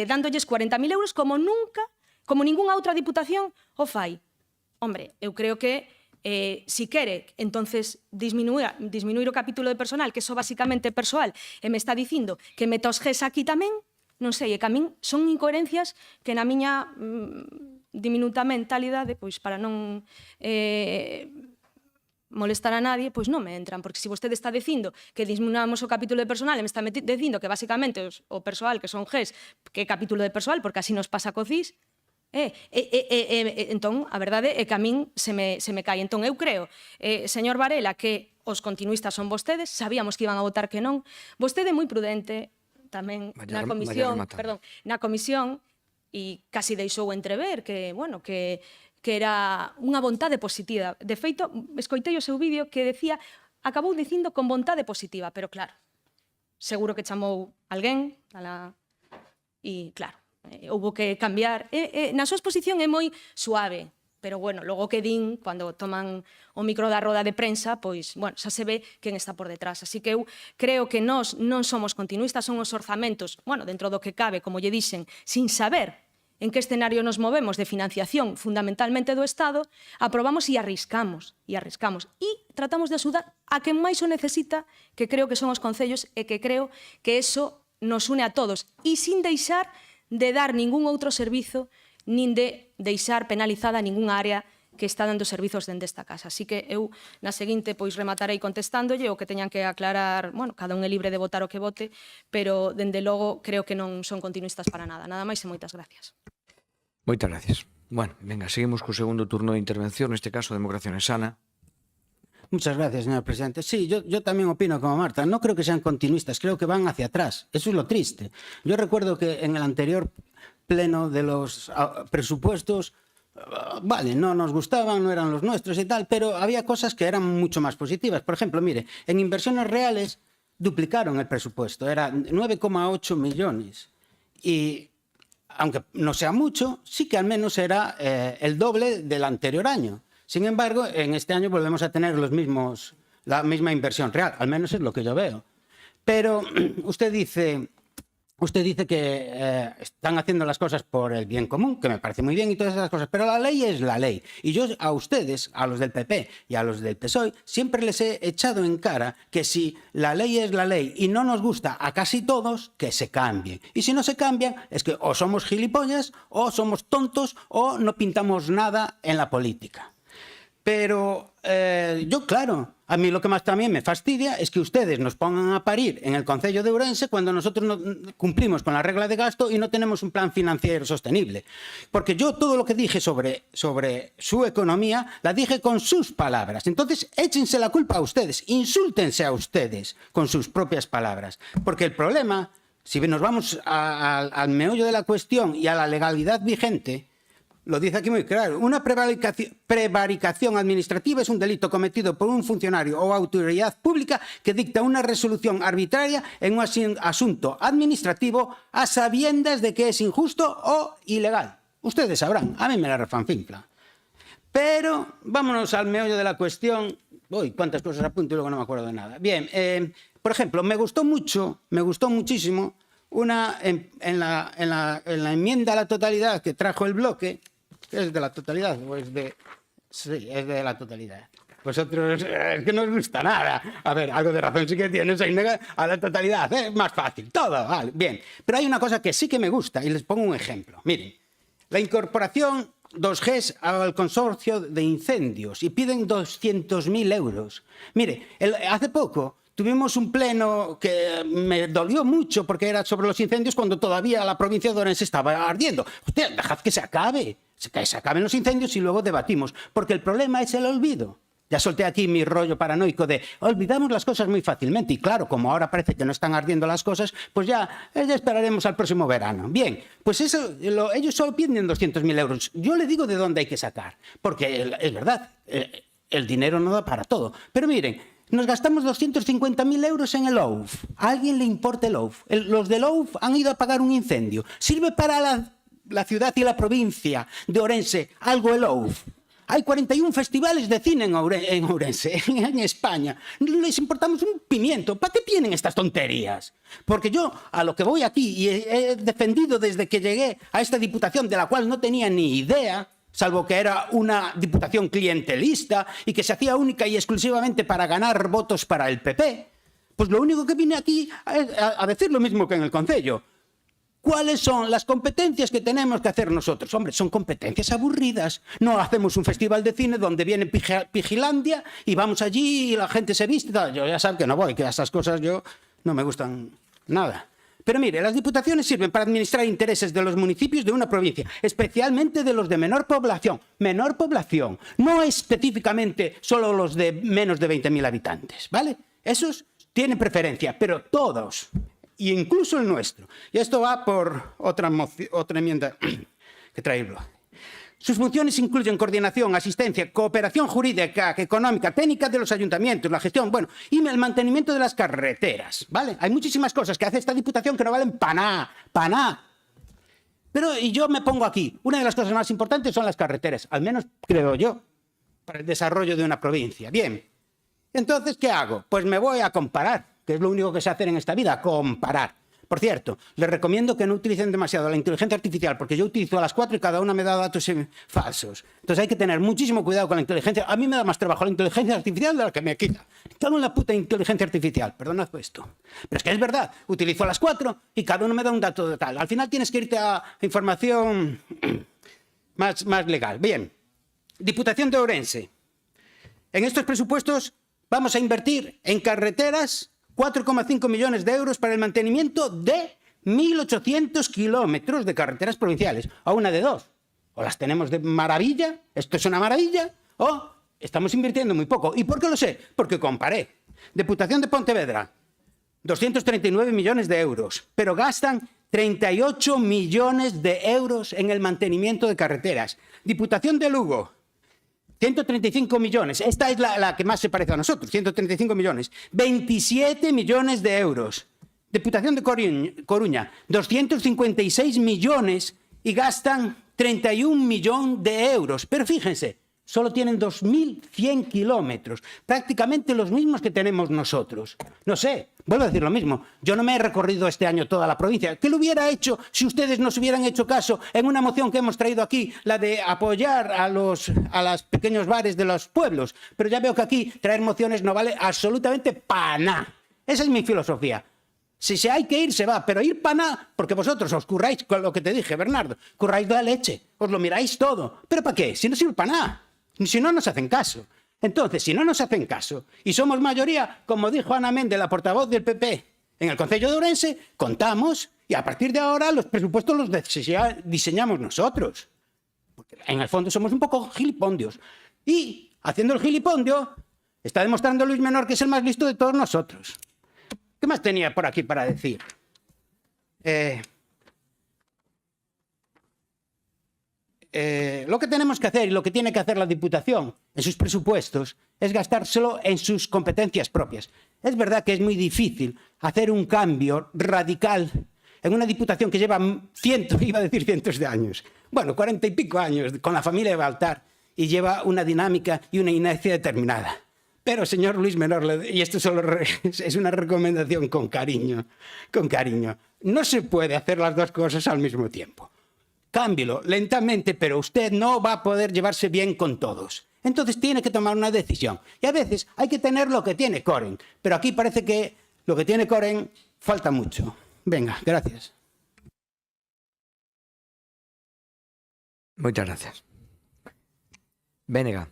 dándolles 40.000 euros como ningunha outra Diputación o fai. Hombre, eu creo que si quere, entonces, disminuir o capítulo de personal, que eso basicamente é persoal, e me está dicindo que meta os GES aquí tamén, non sei, e que a min son incoherencias que na miña diminuta mentalidade, pois para non molestar a nadie, pois non me entran, porque se vostede está dicindo que disminamos o capítulo de personal e me está dicindo que basicamente o persoal que son GES, que é capítulo de persoal, porque así nos pasa co CIS, entón, a verdade é que a min se me cae. Entón, eu creo, señor Varela, que os continuistas son vostedes, sabíamos que iban a votar que non. Vostede moi prudente tamén na comisión, e casi deixou entrever que, bueno, que era unha vontade positiva. De feito, escoitei o seu vídeo que decía, acabou dicindo con vontade positiva, pero claro, seguro que chamou alguén, e claro, houve que cambiar. Na súa exposición é moi suave, pero bueno, logo que din, cando toman o micro da roda de prensa, pois, bueno, xa se ve quen está por detrás. Así que eu creo que nós non somos continuistas, son os orzamentos, bueno, dentro do que cabe, como lle dixen, sin saber en que escenario nos movemos de financiación fundamentalmente do Estado, aprobamos e arriscamos. E tratamos de axudar a quen máis o necesita, que creo que son os concellos, e que creo que eso nos une a todos. E sin deixar de dar ningún outro servizo, nin de deixar penalizada ningunha área que está dando servizos dende esta casa. Así que eu, na seguinte, pois rematarei contestándolle o que teñan que aclarar, bueno, cada un é libre de votar o que vote, pero, dende logo, creo que non son continuistas para nada. Nada máis e moitas gracias. Moitas gracias. Bueno, venga, seguimos co segundo turno de intervención, neste caso, Democracia Orensana. Muchas gracias, señor presidente. Sí, yo también opino como Marta. No creo que sean continuistas, creo que van hacia atrás. Eso es lo triste. Yo recuerdo que en el anterior pleno de los presupuestos, vale, no nos gustaban, no eran los nuestros y tal, pero había cosas que eran mucho más positivas. Por ejemplo, mire, en inversiones reales duplicaron el presupuesto, era 9,8 millones. Y aunque no sea mucho, sí que al menos era el doble del anterior año. Sin embargo, en este año volvemos a tener la misma inversión real, al menos es lo que yo veo. Pero usted dice que están haciendo las cosas por el bien común, que me parece muy bien y todas esas cosas, pero la ley es la ley. Y yo a ustedes, a los del PP y a los del PSOE, siempre les he echado en cara que si la ley es la ley y no nos gusta a casi todos, que se cambien. Y si no se cambian, es que o somos gilipollas, o somos tontos, o no pintamos nada en la política. Pero yo, claro, a mí lo que más también me fastidia es que ustedes nos pongan a parir en el Concello de Ourense cuando nosotros no cumplimos con la regla de gasto y no tenemos un plan financiero sostenible. Porque yo todo lo que dije sobre su economía la dije con sus palabras. Entonces, échense la culpa a ustedes, insúltense a ustedes con sus propias palabras. Porque el problema si nos vamos al meollo de la cuestión y a la legalidad vigente, lo dice aquí muy claro. Una prevaricación administrativa es un delito cometido por un funcionario o autoridad pública que dicta una resolución arbitraria en un asunto administrativo a sabiendas de que es injusto o ilegal. Ustedes sabrán, a mí me la refanfinfla. Pero vámonos al meollo de la cuestión. Uy, cuántas cosas apunto y luego no me acuerdo de nada. Bien, por ejemplo, me gustó muchísimo una en la enmienda a la totalidad que trajo el bloque. ¿Es de la totalidad o es de...? Sí, es de la totalidad. Vosotros, es que no os gusta nada. A ver, algo de razón sí que tienes a la totalidad. Es más fácil, todo, vale, bien. Pero hay una cosa que sí que me gusta y les pongo un ejemplo. Miren, la incorporación 2G al consorcio de incendios y piden 200.000 euros. Mire, hace poco tuvimos un pleno que me dolió mucho porque era sobre los incendios cuando todavía la provincia de Orense estaba ardiendo. Usted, dejad que se acaben los incendios y luego debatimos, porque el problema es el olvido. Ya solté aquí mi rollo paranoico de olvidamos las cosas muy fácilmente y claro, como ahora parece que no están ardiendo las cosas, pues ya esperaremos al próximo verano. Bien, pues eso, ellos solo piden 200.000 euros. Yo le digo de dónde hay que sacar, porque es verdad, el dinero no da para todo. Pero miren, nos gastamos 250.000 euros en el OUF. ¿A alguien le importa el OUF? Los del OUF han ido a apagar un incendio. ¿Sirve para la ciudad y la provincia de Orense algo el OUF? Hay 41 festivales de cine en Ourense, en España. No les importamos un pimiento. ¿Para qué tienen estas tonterías? Porque yo, a lo que voy aquí, y he defendido desde que llegué a esta diputación, de la cual no tenía ni idea, salvo que era una diputación clientelista y que se hacía única y exclusivamente para ganar votos para el PP, pues lo único que vine aquí a decir lo mismo que en el concello. ¿Cuáles son las competencias que tenemos que hacer nosotros? Hombre, son competencias aburridas. No hacemos un festival de cine donde viene Pigilandia y vamos allí y la gente se viste. Yo ya saben que no voy, que a esas cosas yo no me gustan nada. Pero mire, las diputaciones sirven para administrar intereses de los municipios de una provincia, especialmente de los de menor población. Menor población, no específicamente solo los de menos de 20.000 habitantes, ¿vale? Esos tienen preferencia, pero todos, e incluso el nuestro. Y esto va por otra enmienda que traerlo. Sus funciones incluyen coordinación, asistencia, cooperación jurídica, económica, técnica de los ayuntamientos, la gestión, bueno, y el mantenimiento de las carreteras, ¿vale? Hay muchísimas cosas que hace esta diputación que no valen para nada. Pero, y yo me pongo aquí, una de las cosas más importantes son las carreteras, al menos creo yo, para el desarrollo de una provincia. Bien, entonces, ¿qué hago? Pues me voy a comparar, que es lo único que sé hacer en esta vida, comparar. Por cierto, les recomiendo que no utilicen demasiado la inteligencia artificial, porque yo utilizo a las 4 y cada una me da datos falsos. Entonces hay que tener muchísimo cuidado con la inteligencia. A mí me da más trabajo la inteligencia artificial de la que me quita. Cago en la puta inteligencia artificial, perdonad esto. Pero es que es verdad, utilizo a las 4 y cada uno me da un dato de tal. Al final tienes que irte a información más legal. Bien, Diputación de Ourense. En estos presupuestos vamos a invertir en carreteras 4,5 millones de euros para el mantenimiento de 1.800 kilómetros de carreteras provinciales. A una de dos. O las tenemos de maravilla, esto es una maravilla, o estamos invirtiendo muy poco. ¿Y por qué lo sé? Porque comparé. Diputación de Pontevedra, 239 millones de euros, pero gastan 38 millones de euros en el mantenimiento de carreteras. Diputación de Lugo, 135 millones. Esta es la que más se parece a nosotros, 135 millones. 27 millones de euros. Diputación de Coruña, 256 millones y gastan 31 millones de euros. Pero fíjense, solo tienen 2.100 kilómetros, prácticamente los mismos que tenemos nosotros. No sé, vuelvo a decir lo mismo. Yo no me he recorrido este año toda la provincia. ¿Qué lo hubiera hecho si ustedes nos hubieran hecho caso en una moción que hemos traído aquí, la de apoyar a los pequeños bares de los pueblos? Pero ya veo que aquí traer mociones no vale absolutamente para nada. Esa es mi filosofía. Si se hay que ir, se va, pero ir para nada, porque vosotros os curráis con lo que te dije, Bernardo, curráis la leche, os lo miráis todo. ¿Pero para qué? Si no sirve para nada. Si no nos hacen caso. Entonces, si no nos hacen caso y somos mayoría, como dijo Ana Méndez, la portavoz del PP, en el Concello de Ourense, contamos y a partir de ahora los presupuestos los diseñamos nosotros. Porque en el fondo somos un poco gilipondios. Y haciendo el gilipondio, está demostrando Luis Menor que es el más listo de todos nosotros. ¿Qué más tenía por aquí para decir? Lo que tenemos que hacer y lo que tiene que hacer la Diputación en sus presupuestos es gastárselo en sus competencias propias. Es verdad que es muy difícil hacer un cambio radical en una Diputación que lleva cientos de años, bueno, 40 y pico años con la familia de Baltar, y lleva una dinámica y una inercia determinada. Pero, señor Luis Menor, y esto solo es una recomendación con cariño, no se puede hacer las dos cosas al mismo tiempo. Cámbielo lentamente, pero usted no va a poder llevarse bien con todos. Entonces tiene que tomar una decisión. Y a veces hay que tener lo que tiene Koren. Pero aquí parece que lo que tiene Koren falta mucho. Venga, gracias. Moitas gracias. Vénega.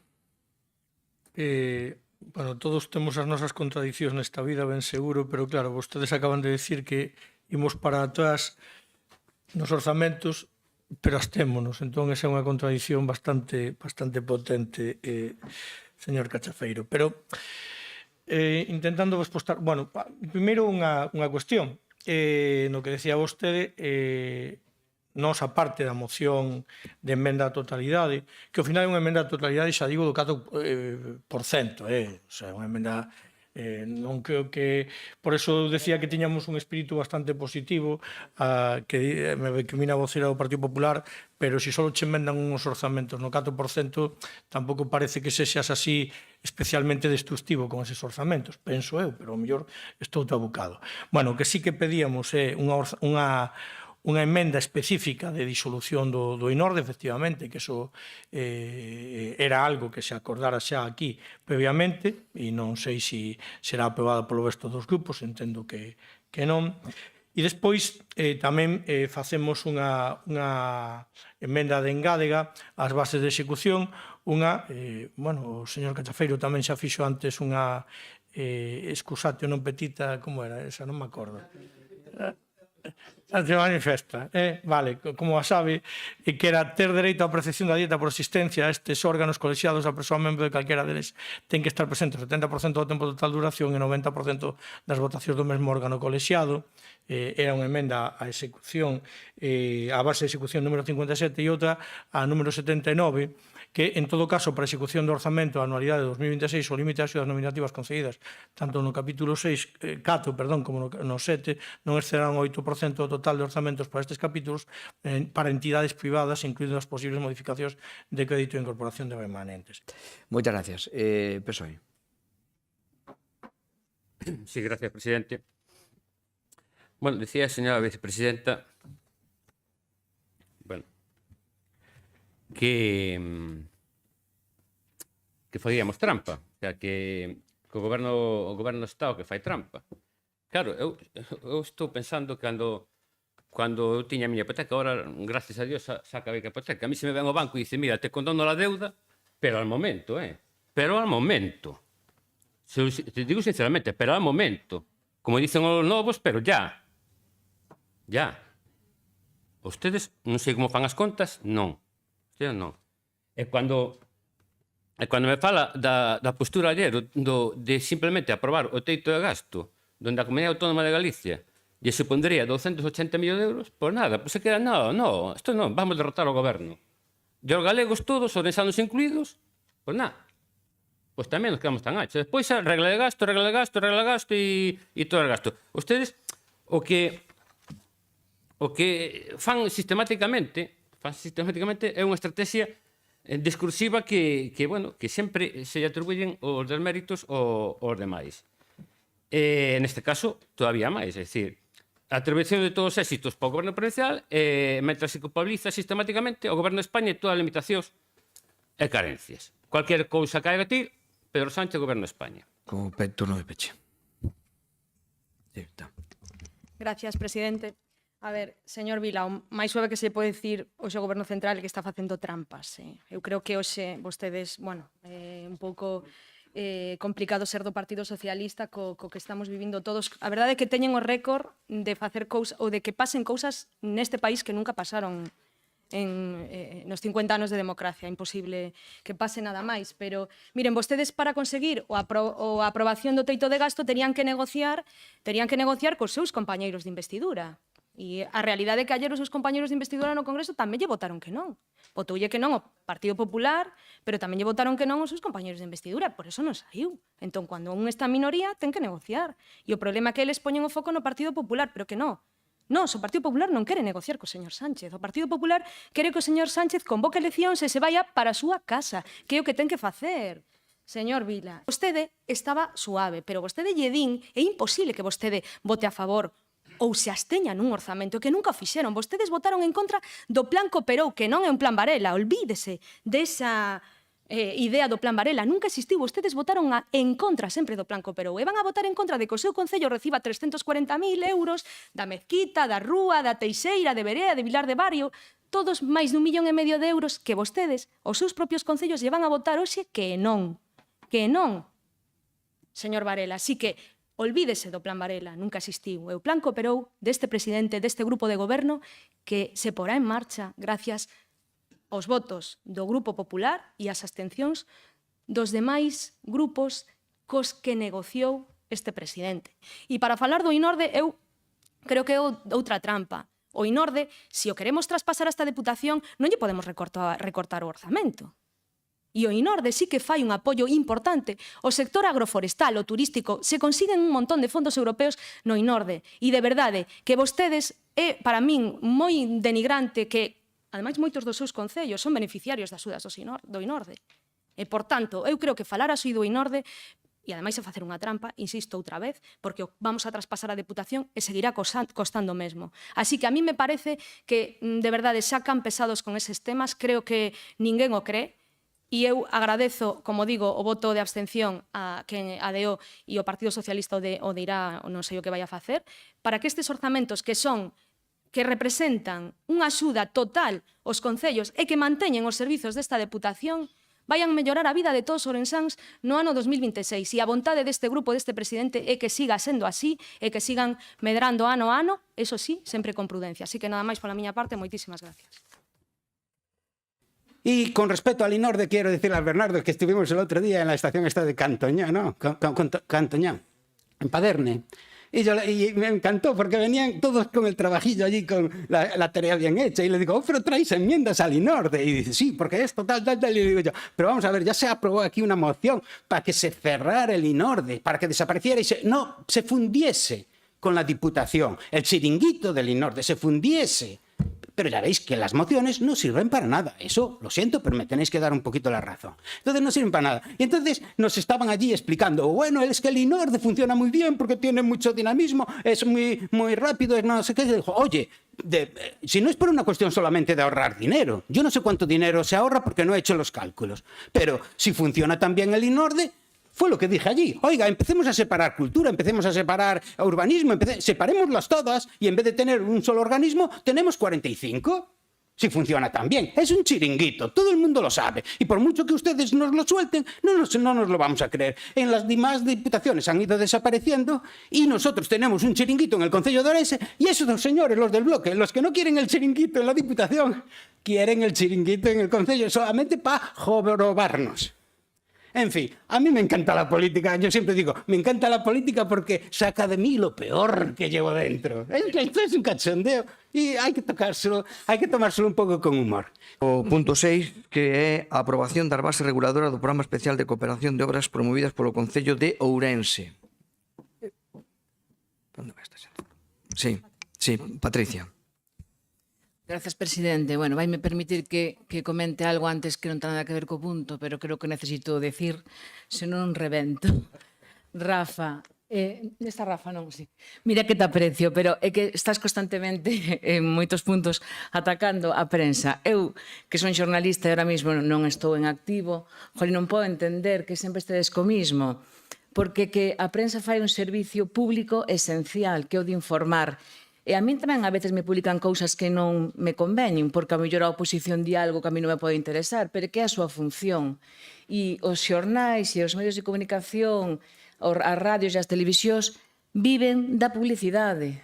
Bueno, todos temos as nosas contradicións nesta vida, ben seguro, pero claro, vostedes acaban de decir que imos para atrás nos orzamentos, pero astémonos. Entón, esa é unha contradición bastante potente, señor Cachafeiro. Pero, intentando respostar... Bueno, primeiro unha cuestión. No que decía vostede, nos, a parte da moción de emenda á totalidade, que ao final é unha emenda á totalidade, xa digo, do 4%, o sea, unha emenda... non creo que... Por eso decía que tiñamos un espírito bastante positivo, que me recrimina a vocera do Partido Popular, pero se só che enmendan uns orzamentos no 4%, tampouco parece que sexas así especialmente destructivo con eses orzamentos, penso eu, pero ao mellor estou tabucado. Bueno, que sí que pedíamos é unha emenda específica de disolución do INORDE, efectivamente, que eso era algo que se acordara xa aquí previamente, e non sei se será aprobada polo resto dos grupos, entendo que non. E despois tamén facemos unha emenda de engádega ás bases de execución, bueno, o señor Cachafeiro tamén xa fixo antes unha excusatio non petita, como era? Esa non me acordo. Se manifesta, vale, como a sabe, que era ter dereito á percepción da dieta por existencia a estes órganos colexiados, a persoa membro de calquera deles ten que estar presente o 70% do tempo de total duración e 90% das votacións do mesmo órgano colexiado. Era unha emenda á execución, a base de execución número 57 e outra a número 79, que, en todo caso, para a execución do orzamento a anualidade de 2026, o límite das axudas nominativas concedidas tanto no capítulo 4, como no 7, non excederán o 8% do total de orzamentos para estes capítulos para entidades privadas, incluindo as posibles modificacións de crédito e incorporación de remanentes. Moitas gracias. PSOE. Sí, gracias, presidente. Bueno, decía a señora vicepresidenta, bueno, que faríamos trampa, o sea, que o goberno do Estado que fai trampa. Claro, eu estou pensando cando eu tiña a miña hipoteca, agora, gracias a Dios, xa acabei que a hipoteca. A mí se me ven ao banco e dice, mira, te condono la deuda, pero al momento, pero al momento. Te digo sinceramente, pero al momento. Como dicen os novos, pero ya. Ya. Ustedes, non sei como fan as contas, non. Ustedes non. E cando me fala da postura ayer de simplemente aprobar o teito de gasto donde a Comunidade Autónoma de Galicia lle supondría 280 millóns de euros, pois nada, pois se queda, no, isto non, vamos derrotar o goberno. E os galegos todos, os orensanos incluídos, pois nada. Pois tamén nos quedamos tan anchos. Despois a regla de gasto e todo o gasto. Ustedes, o que fan sistemáticamente é unha estrategia discursiva que sempre se atribuyen os desméritos aos demais. Neste caso, todavía máis, é dicir, a atribución de todos os éxitos para o goberno provincial, mentre se culpabiliza sistemáticamente o goberno de España e todas as limitacións e carencias. Cualquier cousa que haga ti, Pedro Sánchez, goberno de España. Como turno de peche. Gracias, presidente. A ver, señor Vila, o máis suave que se pode dicir hoxe o Goberno Central é que está facendo trampas. Eu creo que hoxe vostedes, un pouco complicado ser do Partido Socialista co que estamos vivindo todos. A verdade é que teñen o récord de facer cousas ou de que pasen cousas neste país que nunca pasaron nos 50 anos de democracia. Imposible que pase nada máis. Pero, miren, vostedes para conseguir a aprobación do teito de gasto terían que negociar cos seus compañeiros de investidura. E a realidade é que ayer os seus compañeros de investidura no Congreso tamén lle votaron que non. Votoulle que non o Partido Popular, pero tamén lle votaron que non os seus compañeros de investidura, por eso non saiu. Entón, cando un está en minoría, ten que negociar. E o problema é que eles poñen o foco no Partido Popular, pero que non. Non, o Partido Popular non quere negociar co señor Sánchez. O Partido Popular quere que o señor Sánchez convoque eleccións e se vaya para a súa casa, que é o que ten que facer. Señor Vila, vostede estaba suave, pero vostede lle din, é imposible que vostede vote a favor ou se absteña nun orzamento, que nunca o fixeron. Vostedes votaron en contra do plan Cooperou, que non é un plan Varela, olvídese desa idea do plan Varela, nunca existiu. Vostedes votaron en contra sempre do plan Cooperou e van a votar en contra de que o seu concello reciba 340.000 euros da Mezquita, da Rúa, da Teixeira, de Berea, de Vilar de Barrio, todos máis d'1,5 millón de euros que vostedes, os seus propios concellos, lle van a votar hoxe que non. Que non, señor Varela. Así que olvídese do plan Varela, nunca existiu. E o plan Cooperou deste presidente, deste grupo de goberno, que se porá en marcha gracias aos votos do Grupo Popular e as abstencións dos demais grupos cos que negociou este presidente. E para falar do Inorde, eu creo que é outra trampa. O Inorde, se o queremos traspasar a esta Deputación, non lle podemos recortar o orzamento. E o Inorde sí que fai un apoio importante. O sector agroforestal, o turístico, se consiguen un montón de fondos europeos no Inorde. E de verdade, que vostedes é, para min, moi denigrante que, ademais, moitos dos seus concellos son beneficiarios das axudas do Inorde. E, por tanto, eu creo que falar así do Inorde, e ademais é facer unha trampa, insisto outra vez, porque vamos a traspasar a Deputación e seguirá costando mesmo. Así que a mí me parece que, de verdade, sacan pesados con eses temas, creo que ninguén o cree. E eu agradezo, como digo, o voto de abstención a quen adeou e o Partido Socialista o de irá, non sei o que vai a facer, para que estes orzamentos que representan unha axuda total aos concellos e que manteñen os servizos desta Deputación vayan mellorar a vida de todos os ourensáns no ano 2026. E a vontade deste grupo, deste presidente, é que siga sendo así e que sigan medrando ano a ano, eso sí, sempre con prudencia. Así que nada máis pola miña parte, moitísimas gracias. Y con respecto al Inorde, quiero decirle a Bernardo que estuvimos el otro día en la estación esta de Cantoñán, ¿no? Cantoñán, en Paderne. Y me encantó porque venían todos con el trabajillo allí, con la tarea bien hecha. Y le digo, pero traes enmiendas al Inorde. Y dice, sí, porque esto, tal. Y le digo yo, pero vamos a ver, ya se aprobó aquí una moción para que se cerrara el Inorde, para que desapareciera y se fundiese con la Diputación. El chiringuito del Inorde se fundiese. Pero ya veis que las mociones no sirven para nada. Eso, lo siento, pero me tenéis que dar un poquito la razón. Entonces no sirven para nada. Y entonces nos estaban allí explicando, bueno, es que el Inorde funciona muy bien porque tiene mucho dinamismo, es muy rápido, es no sé qué. Y dijo, oye, si no es por una cuestión solamente de ahorrar dinero, yo no sé cuánto dinero se ahorra porque no he hecho los cálculos, pero si funciona tan bien el Inorde, fue lo que dije allí. Oiga, empecemos a separar cultura, empecemos a separar urbanismo, separémoslas todas y en vez de tener un solo organismo, tenemos 45. Si funciona tan bien. Es un chiringuito, todo el mundo lo sabe. Y por mucho que ustedes nos lo suelten, no nos lo vamos a creer. En las demás diputaciones han ido desapareciendo y nosotros tenemos un chiringuito en el Concello de Orense y esos dos señores, los del bloque, los que no quieren el chiringuito en la diputación, quieren el chiringuito en el Concello solamente para jorobarnos. En fin, a mí me encanta la política. Yo siempre digo, me encanta la política porque saca de mí lo peor que llevo dentro. Esto es un cachondeo y hay que tomárselo un pouco con humor. O punto 6, que é a aprobación das bases reguladoras do Programa Especial de Cooperación de Obras promovidas polo Concello de Ourense. ¿Dónde va esta xente? Sí, Patricia. Gracias, presidente. Bueno, vaime permitir que comente algo antes que non ten nada que ver co punto, pero creo que necesito decir, senón rebento. Rafa, esta Rafa non, sí. Mira que te aprecio, pero é que estás constantemente en moitos puntos atacando a prensa. Eu, que son xornalista e ahora mesmo non estou en activo, jolín, non podo entender que sempre estedes co mismo, porque que a prensa fai un servicio público esencial, que é o de informar. E a min tamén a veces me publican cousas que non me conveñen, porque a mellor a oposición di algo que a mí non me pode interesar, pero que é a súa función. E os xornais e os medios de comunicación, as radios e as televisións, viven da publicidade.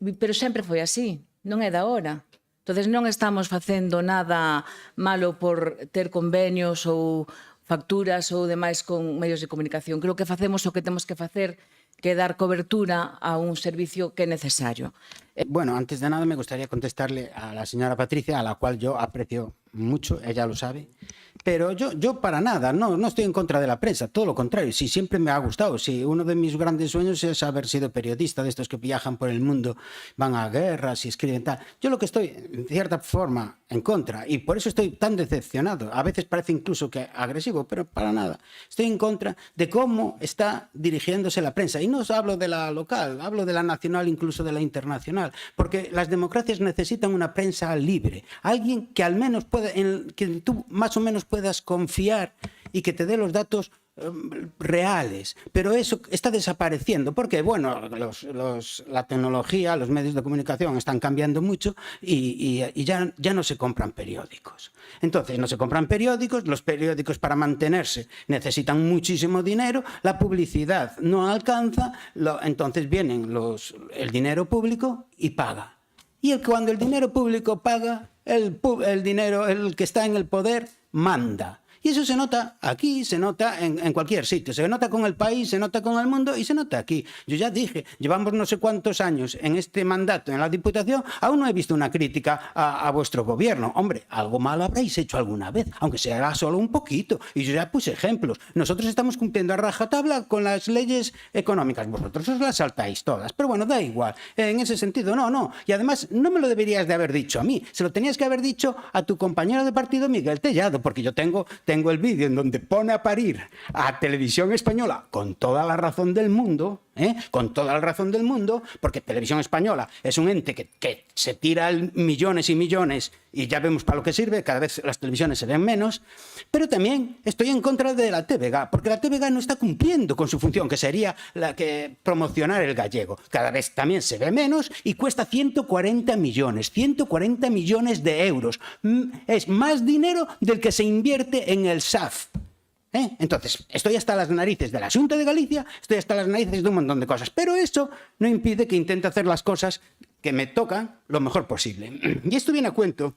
Pero sempre foi así, non é da hora. Entón non estamos facendo nada malo por ter convenios ou facturas ou demais con medios de comunicación. Creo que facemos o que temos que facer que dar cobertura a un servicio que é necesario. Bueno, antes de nada me gustaría contestarle a la señora Patricia, a la cual yo aprecio mucho, ella lo sabe. Pero yo para nada, no estoy en contra de la prensa, todo lo contrario, sí, siempre me ha gustado. Sí, uno de mis grandes sueños es haber sido periodista, de estos que viajan por el mundo, van a guerras y escriben tal. Yo lo que estoy, en cierta forma, en contra, y por eso estoy tan decepcionado, a veces parece incluso que agresivo, pero para nada. Estoy en contra de cómo está dirigiéndose la prensa. Y no os hablo de la local, hablo de la nacional, incluso de la internacional, porque las democracias necesitan una prensa libre, alguien que al menos pueda, en que tú más o menos puedas confiar y que te dé los datos reales, pero eso está desapareciendo porque, bueno, la tecnología, los medios de comunicación están cambiando mucho y ya no se compran periódicos. Entonces, no se compran periódicos, los periódicos para mantenerse necesitan muchísimo dinero, la publicidad no alcanza, entonces vienen el dinero público y paga. Y cuando el dinero público paga, el que está en el poder manda. Y eso se nota aquí, se nota en cualquier sitio. Se nota con el país, se nota con el mundo y se nota aquí. Yo ya dije, llevamos no sé cuántos años en este mandato en la Diputación, aún no he visto una crítica a vuestro gobierno. Hombre, algo malo habréis hecho alguna vez, aunque sea solo un poquito. Y yo ya puse ejemplos. Nosotros estamos cumpliendo a rajatabla con las leyes económicas. Vosotros os las saltáis todas. Pero bueno, da igual. En ese sentido, no. Y además, no me lo deberías de haber dicho a mí. Se lo tenías que haber dicho a tu compañero de partido, Miguel Tellado, porque yo tengo el vídeo en donde pone a parir a Televisión Española con toda la razón del mundo, con toda la razón del mundo, porque Televisión Española es un ente que se tira millones y millones y ya vemos para lo que sirve, cada vez las televisiones se ven menos, pero también estoy en contra de la TVG, porque la TVG no está cumpliendo con su función, que sería la que promocionar el gallego. Cada vez también se ve menos y cuesta 140 millones de euros. Es más dinero del que se invierte en el SAF. Entonces, estoy hasta las narices de la Xunta de Galicia, estoy hasta las narices de un montón de cosas, pero eso no impide que intente hacer las cosas que me tocan lo mejor posible. Y esto viene a cuento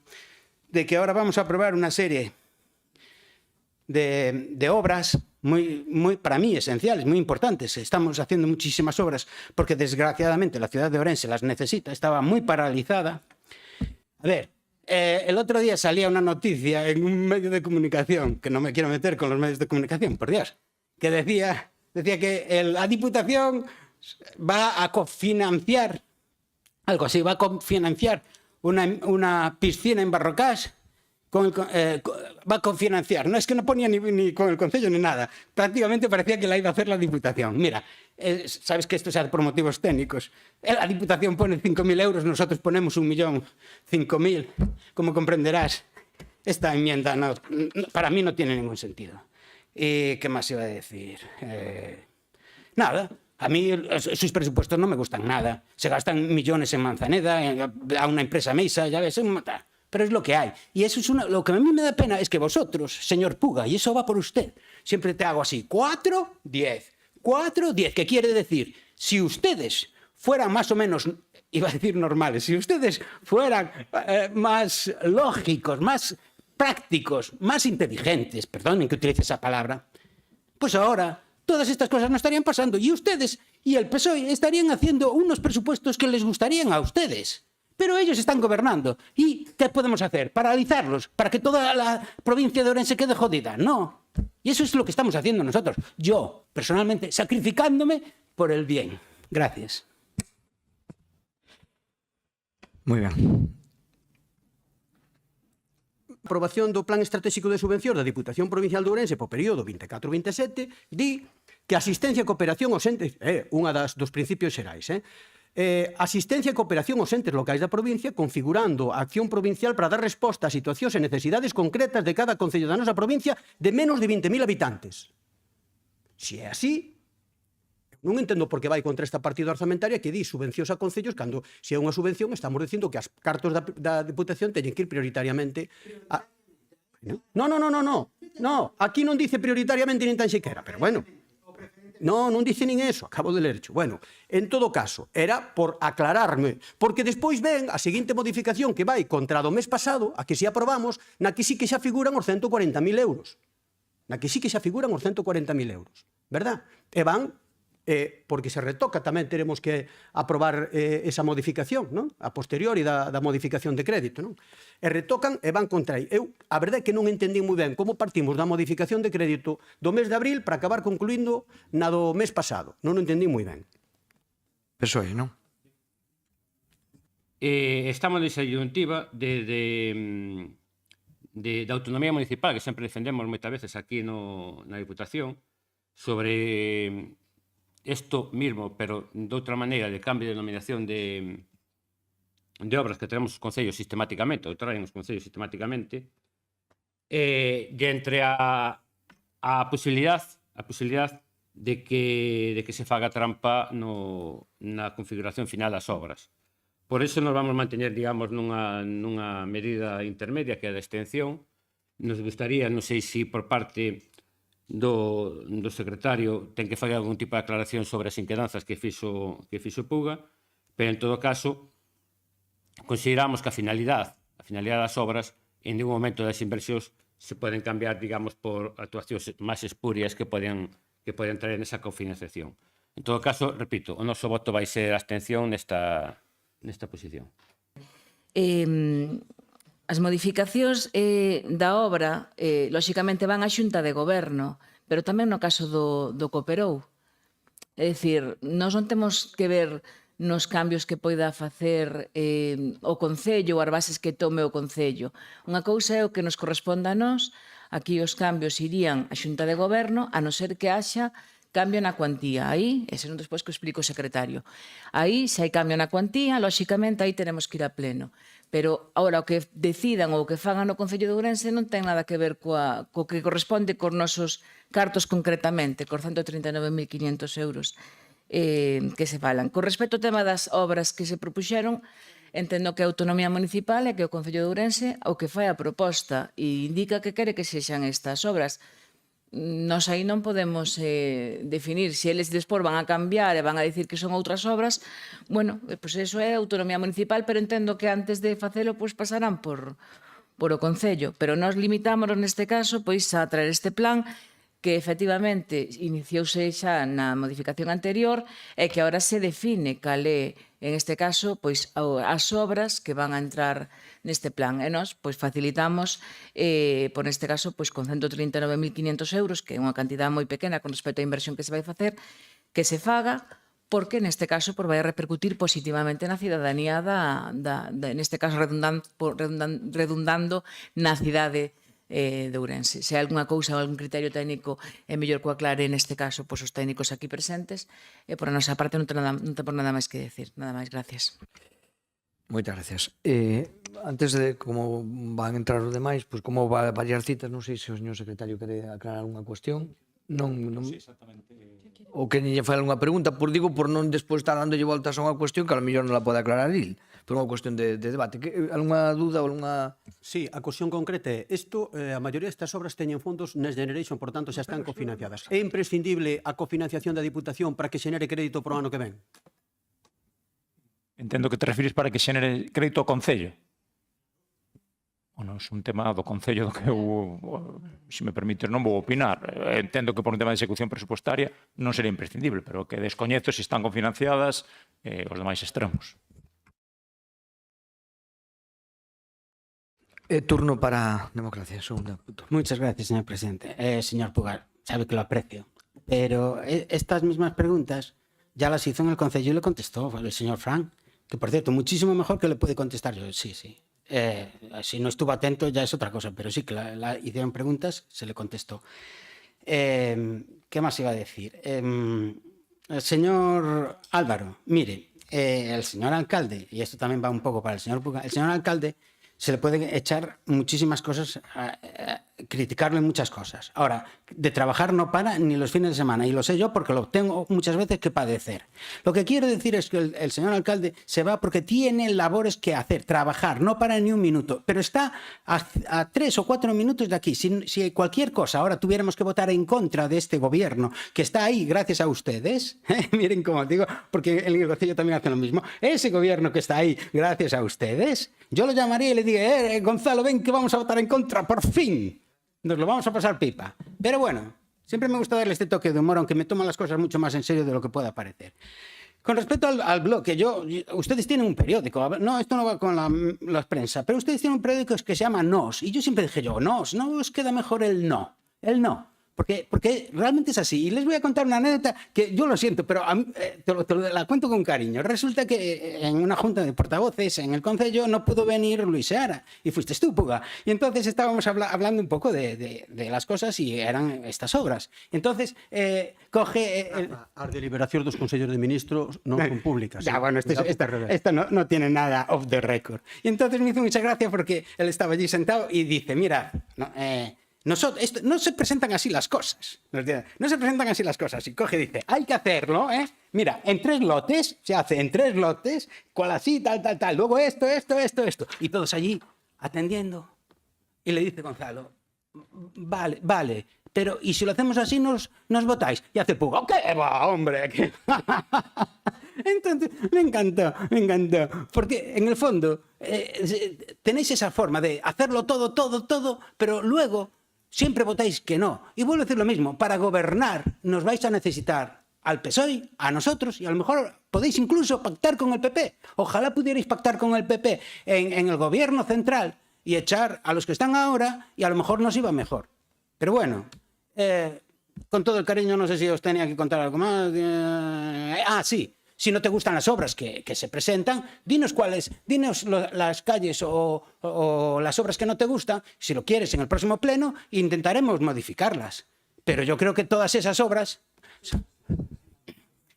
de que ahora vamos a aprobar una serie de obras muy, para mí, esenciales, muy importantes. Estamos haciendo muchísimas obras porque, desgraciadamente, la ciudad de Ourense las necesita, estaba muy paralizada. A ver, el otro día salía una noticia en un medio de comunicación, que no me quiero meter con los medios de comunicación, por Dios, que decía que la Diputación va a cofinanciar, algo así, va a cofinanciar una piscina en Barrocás, va a cofinanciar. No es que no ponía ni con el Concello ni nada, prácticamente parecía que la iba a hacer la Diputación. Mira, sabes que esto se hace por motivos técnicos. La Diputación pone 5.000 euros, nosotros ponemos 1.005.000. Como comprenderás, esta enmienda para mí no tiene ningún sentido. ¿Y qué más iba a decir? Nada. A mí sus presupuestos no me gustan nada. Se gastan millones en Manzaneda, a una empresa Mesa, ya ves, pero es lo que hay. Y eso es lo que a mí me da pena es que vosotros, señor Puga, y eso va por usted, siempre te hago así, 4, 10, ¿qué quiere decir? Si ustedes fueran más o menos, iba a decir normales, si ustedes fueran más lógicos, más prácticos, más inteligentes, perdonen que utilice esa palabra, pues ahora todas estas cosas no estarían pasando y ustedes y el PSOE estarían haciendo unos presupuestos que les gustarían a ustedes. Pero ellos están gobernando. ¿Y qué podemos hacer? ¿Paralizarlos? ¿Para que toda la provincia de Ourense quede jodida? No. Y eso es lo que estamos haciendo nosotros. Yo, personalmente, sacrificándome por el bien. Gracias. Moi ben. Aprobación do Plan Estratégico de Subvención da Diputación Provincial de Ourense po período 24-27 di que asistencia e cooperación aos entes, unha dos principios xerais, asistencia e cooperación aos entes locais da provincia configurando a acción provincial para dar resposta a situacións e necesidades concretas de cada concello da nosa provincia de menos de 20.000 habitantes. Se é así, non entendo por que vai contra esta partida orzamentaria que di subvencións a concellos cando se é unha subvención estamos dicindo que as cartos da Diputación teñen que ir prioritariamente a... No, aquí non dice prioritariamente nin tan sequera, pero bueno. No, non dice nin eso, acabo de lercho. Bueno, en todo caso, era por aclararme, porque despois ven a seguinte modificación que vai contra do mes pasado, a que si aprobamos, na que sí que xa figuran os 140.000 euros. Na que sí que xa figuran os 140.000 euros, verdad? E van porque se retoca tamén teremos que aprobar esa modificación, non? A posteriori da modificación de crédito, non? E retocan e van contra aí. Eu, a verdade é que non entendín moi ben como partimos da modificación de crédito do mes de abril para acabar concluindo na do mes pasado. Non o entendín moi ben. PSOE, non? Estamos nesa disyuntiva da autonomía municipal que sempre defendemos moitas veces aquí na Diputación sobre isto mismo, pero de outra maneira, de cambio de denominación de obras que traemos os concellos sistemáticamente, ou traen os concellos sistemáticamente, e entre a posibilidad de que se faga trampa na configuración final das obras. Por iso nos vamos manteñer, digamos, nunha medida intermedia que é a de extensión. Nos gustaría, non sei se por parte do secretario ten que fazer algún tipo de aclaración sobre as inquedanzas que fixo Puga, pero en todo caso consideramos que a finalidade das obras en ningún momento das inversións se poden cambiar, digamos, por actuacións máis espurias que poden traer nesa cofinanciación. En todo caso, repito, o noso voto vai ser a abstención nesta posición. As modificacións da obra, lóxicamente, van á Xunta de Goberno, pero tamén no caso do Cooperou. É dicir, nós non temos que ver nos cambios que poida facer o Concello ou as bases que tome o Concello. Unha cousa é o que nos corresponde a nós, aquí os cambios irían á Xunta de Goberno, a non ser que haxa cambio na cuantía. Aí, e senón despois que o explico o secretario. Aí, se hai cambio na cuantía, lóxicamente, aí tenemos que ir a pleno. Pero, agora, o que decidan ou o que fagan no Concello de Ourense non ten nada que ver co que corresponde cos nosos cartos concretamente, cos 139.500 euros que se falan. Con respecto ao tema das obras que se propuxeron, entendo que a autonomía municipal é que o Concello de Ourense o que fai a proposta e indica que quere que sexan estas obras. Nos aí non podemos definir se eles despois van a cambiar e van a dicir que son outras obras. Bueno, pois eso é autonomía municipal, pero entendo que antes de facelo pois pasarán por o Concello. Pero nós limitámonos neste caso pois a traer este plan que efectivamente iniciouse xa na modificación anterior e que agora se define cal é, en este caso, pois as obras que van a entrar neste plan. E nós pois facilitamos, por neste caso, pois con 139.500 euros, que é unha cantidade moi pequena con respecto á inversión que se vai facer, que se faga, porque neste caso vai a repercutir positivamente na cidadanía neste caso redundando na cidade de Ourense. Se hai algunha cousa ou algún criterio técnico é mellor que o aclare neste caso pois os técnicos aquí presentes e por a nosa parte non temos nada máis que decir. Nada máis, gracias. Moitas gracias. Antes de como van a entrar os demais, pois como va a variar citas, non sei se o señor secretario quere aclarar unha cuestión. Non ou que lle fai algunha pregunta, por non despois estar dándolle voltas a unha cuestión que a lo mellor non la pode aclarar il, por unha cuestión de debate. Algunha dúda ou algunha... Sí, a cuestión concreta é isto, a maioría destas obras teñen fondos Next Generation, por tanto xa están cofinanciadas. É imprescindible a cofinanciación da Diputación para que xenere crédito para o ano que ven? Entendo que te refires para que xenere crédito ao Concello. Bueno, é un tema do Concello do que eu, se me permite, non vou opinar. Entendo que por un tema de execución presupuestaria non sería imprescindible, pero que descoñezo se están cofinanciadas os demais extremos. Turno para Democracia, segunda. Muchas gracias, señor presidente. Señor Puga, sabe que lo aprecio, pero estas mismas preguntas ya las hizo en el Concello y le contestó el señor Frank, que por cierto, muchísimo mejor que le puede contestar yo. Sí. Si no estuvo atento ya es otra cosa, pero sí que la hicieron preguntas, se le contestó. ¿Qué más iba a decir? El señor Álvaro, mire, el señor alcalde, y esto también va un poco para el señor Puga, el señor alcalde se le pueden echar muchísimas cosas, criticarlo en muchas cosas. Ahora, de trabajar no para ni los fines de semana, y lo sé yo porque lo tengo muchas veces que padecer. Lo que quiero decir es que el señor alcalde se va porque tiene labores que hacer, trabajar, no para ni un minuto, pero está a 3 o 4 minutos de aquí. Si cualquier cosa ahora tuviéramos que votar en contra de este gobierno, que está ahí gracias a ustedes, miren cómo digo, porque en el Concello también hacen lo mismo, ese gobierno que está ahí gracias a ustedes, yo lo llamaría y le diría, Gonzalo, ven que vamos a votar en contra, por fin. Nos lo vamos a pasar pipa. Pero bueno, Siempre me gusta darle este toque de humor, aunque me toman las cosas mucho más en serio de lo que pueda parecer. Con respecto al bloque, ustedes tienen un periódico, no, esto no va con la prensa, pero ustedes tienen un periódico que se llama Nos, y yo siempre dije no os queda mejor el no. Porque realmente es así. Y les voy a contar una anécdota que yo lo siento, pero la cuento con cariño. Resulta que en una junta de portavoces en el Concello no pudo venir Luis Seara y fuiste tú, Puga. Y entonces estábamos hablando un poco de las cosas y eran estas obras. Entonces coge... As deliberacións dos Consellos de Ministros non son públicas. Ya, bueno, esto no tiene nada off the record. Y entonces me hizo mucha gracia porque él estaba allí sentado y dice, mira, no se presentan así las cosas. No se presentan así las cosas. Y coge y dice, hay que hacerlo, ¿eh? Mira, en 3 lotes, se hace en 3 lotes, cual así, tal. Luego esto. Y todos allí atendiendo. Y le dice Gonzalo, vale, pero ¿y si lo hacemos así nos votáis? Y hace Puga, ¿qué va, hombre? Entonces, me encantó, porque en el fondo tenéis esa forma de hacerlo todo, pero luego siempre votáis que no. Y vuelvo a decir lo mismo, para gobernar nos vais a necesitar al PSOE, a nosotros, y a lo mejor podéis incluso pactar con el PP. Ojalá pudierais pactar con el PP en el gobierno central y echar a los que están ahora, y a lo mejor nos iba mejor. Pero bueno, con todo el cariño, no sé si os tenía que contar algo más. Sí. Si no te gustan las obras que se presentan, dinos las calles o las obras que no te gustan, si lo quieres en el próximo pleno, intentaremos modificarlas. Pero yo creo que todas esas obras...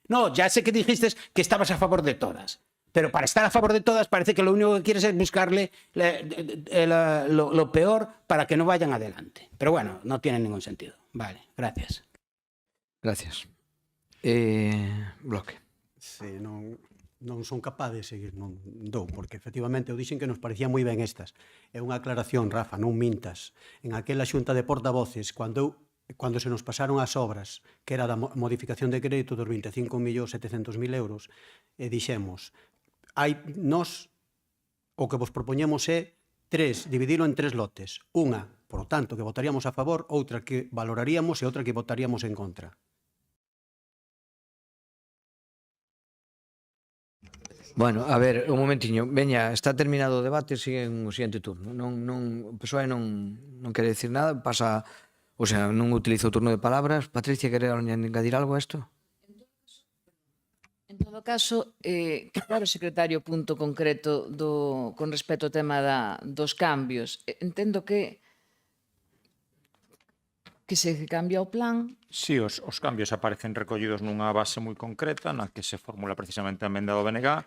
No, ya sé que dijiste que estabas a favor de todas, pero para estar a favor de todas parece que lo único que quieres es buscarle lo peor para que no vayan adelante. Pero bueno, no tiene ningún sentido. Vale, gracias. Gracias. Bloque. Sí, non son capaz de seguir, non dou, porque efectivamente eu dixen que nos parecía moi ben estas. É unha aclaración, Rafa, non mintas. En aquela xunta de portavoces, cando se nos pasaron as obras, que era da modificación de crédito dos 25.700.000 euros, dixemos, nós o que vos propoñemos é dividilo en 3 lotes. Unha, por lo tanto, que votaríamos a favor, outra que valoraríamos e outra que votaríamos en contra. Bueno, a ver, un momentiño. Veña, está terminado o debate, sigue en o siguiente turno. O PSOE non quere decir nada, pasa... O sea, non utiliza o turno de palabras. Patricia, quere engadir algo a isto? En todo caso, claro, secretario, punto concreto con respecto ao tema dos cambios. Entendo que se cambia o plan. Si, os cambios aparecen recollidos nunha base moi concreta na que se formula precisamente a emenda do BNG,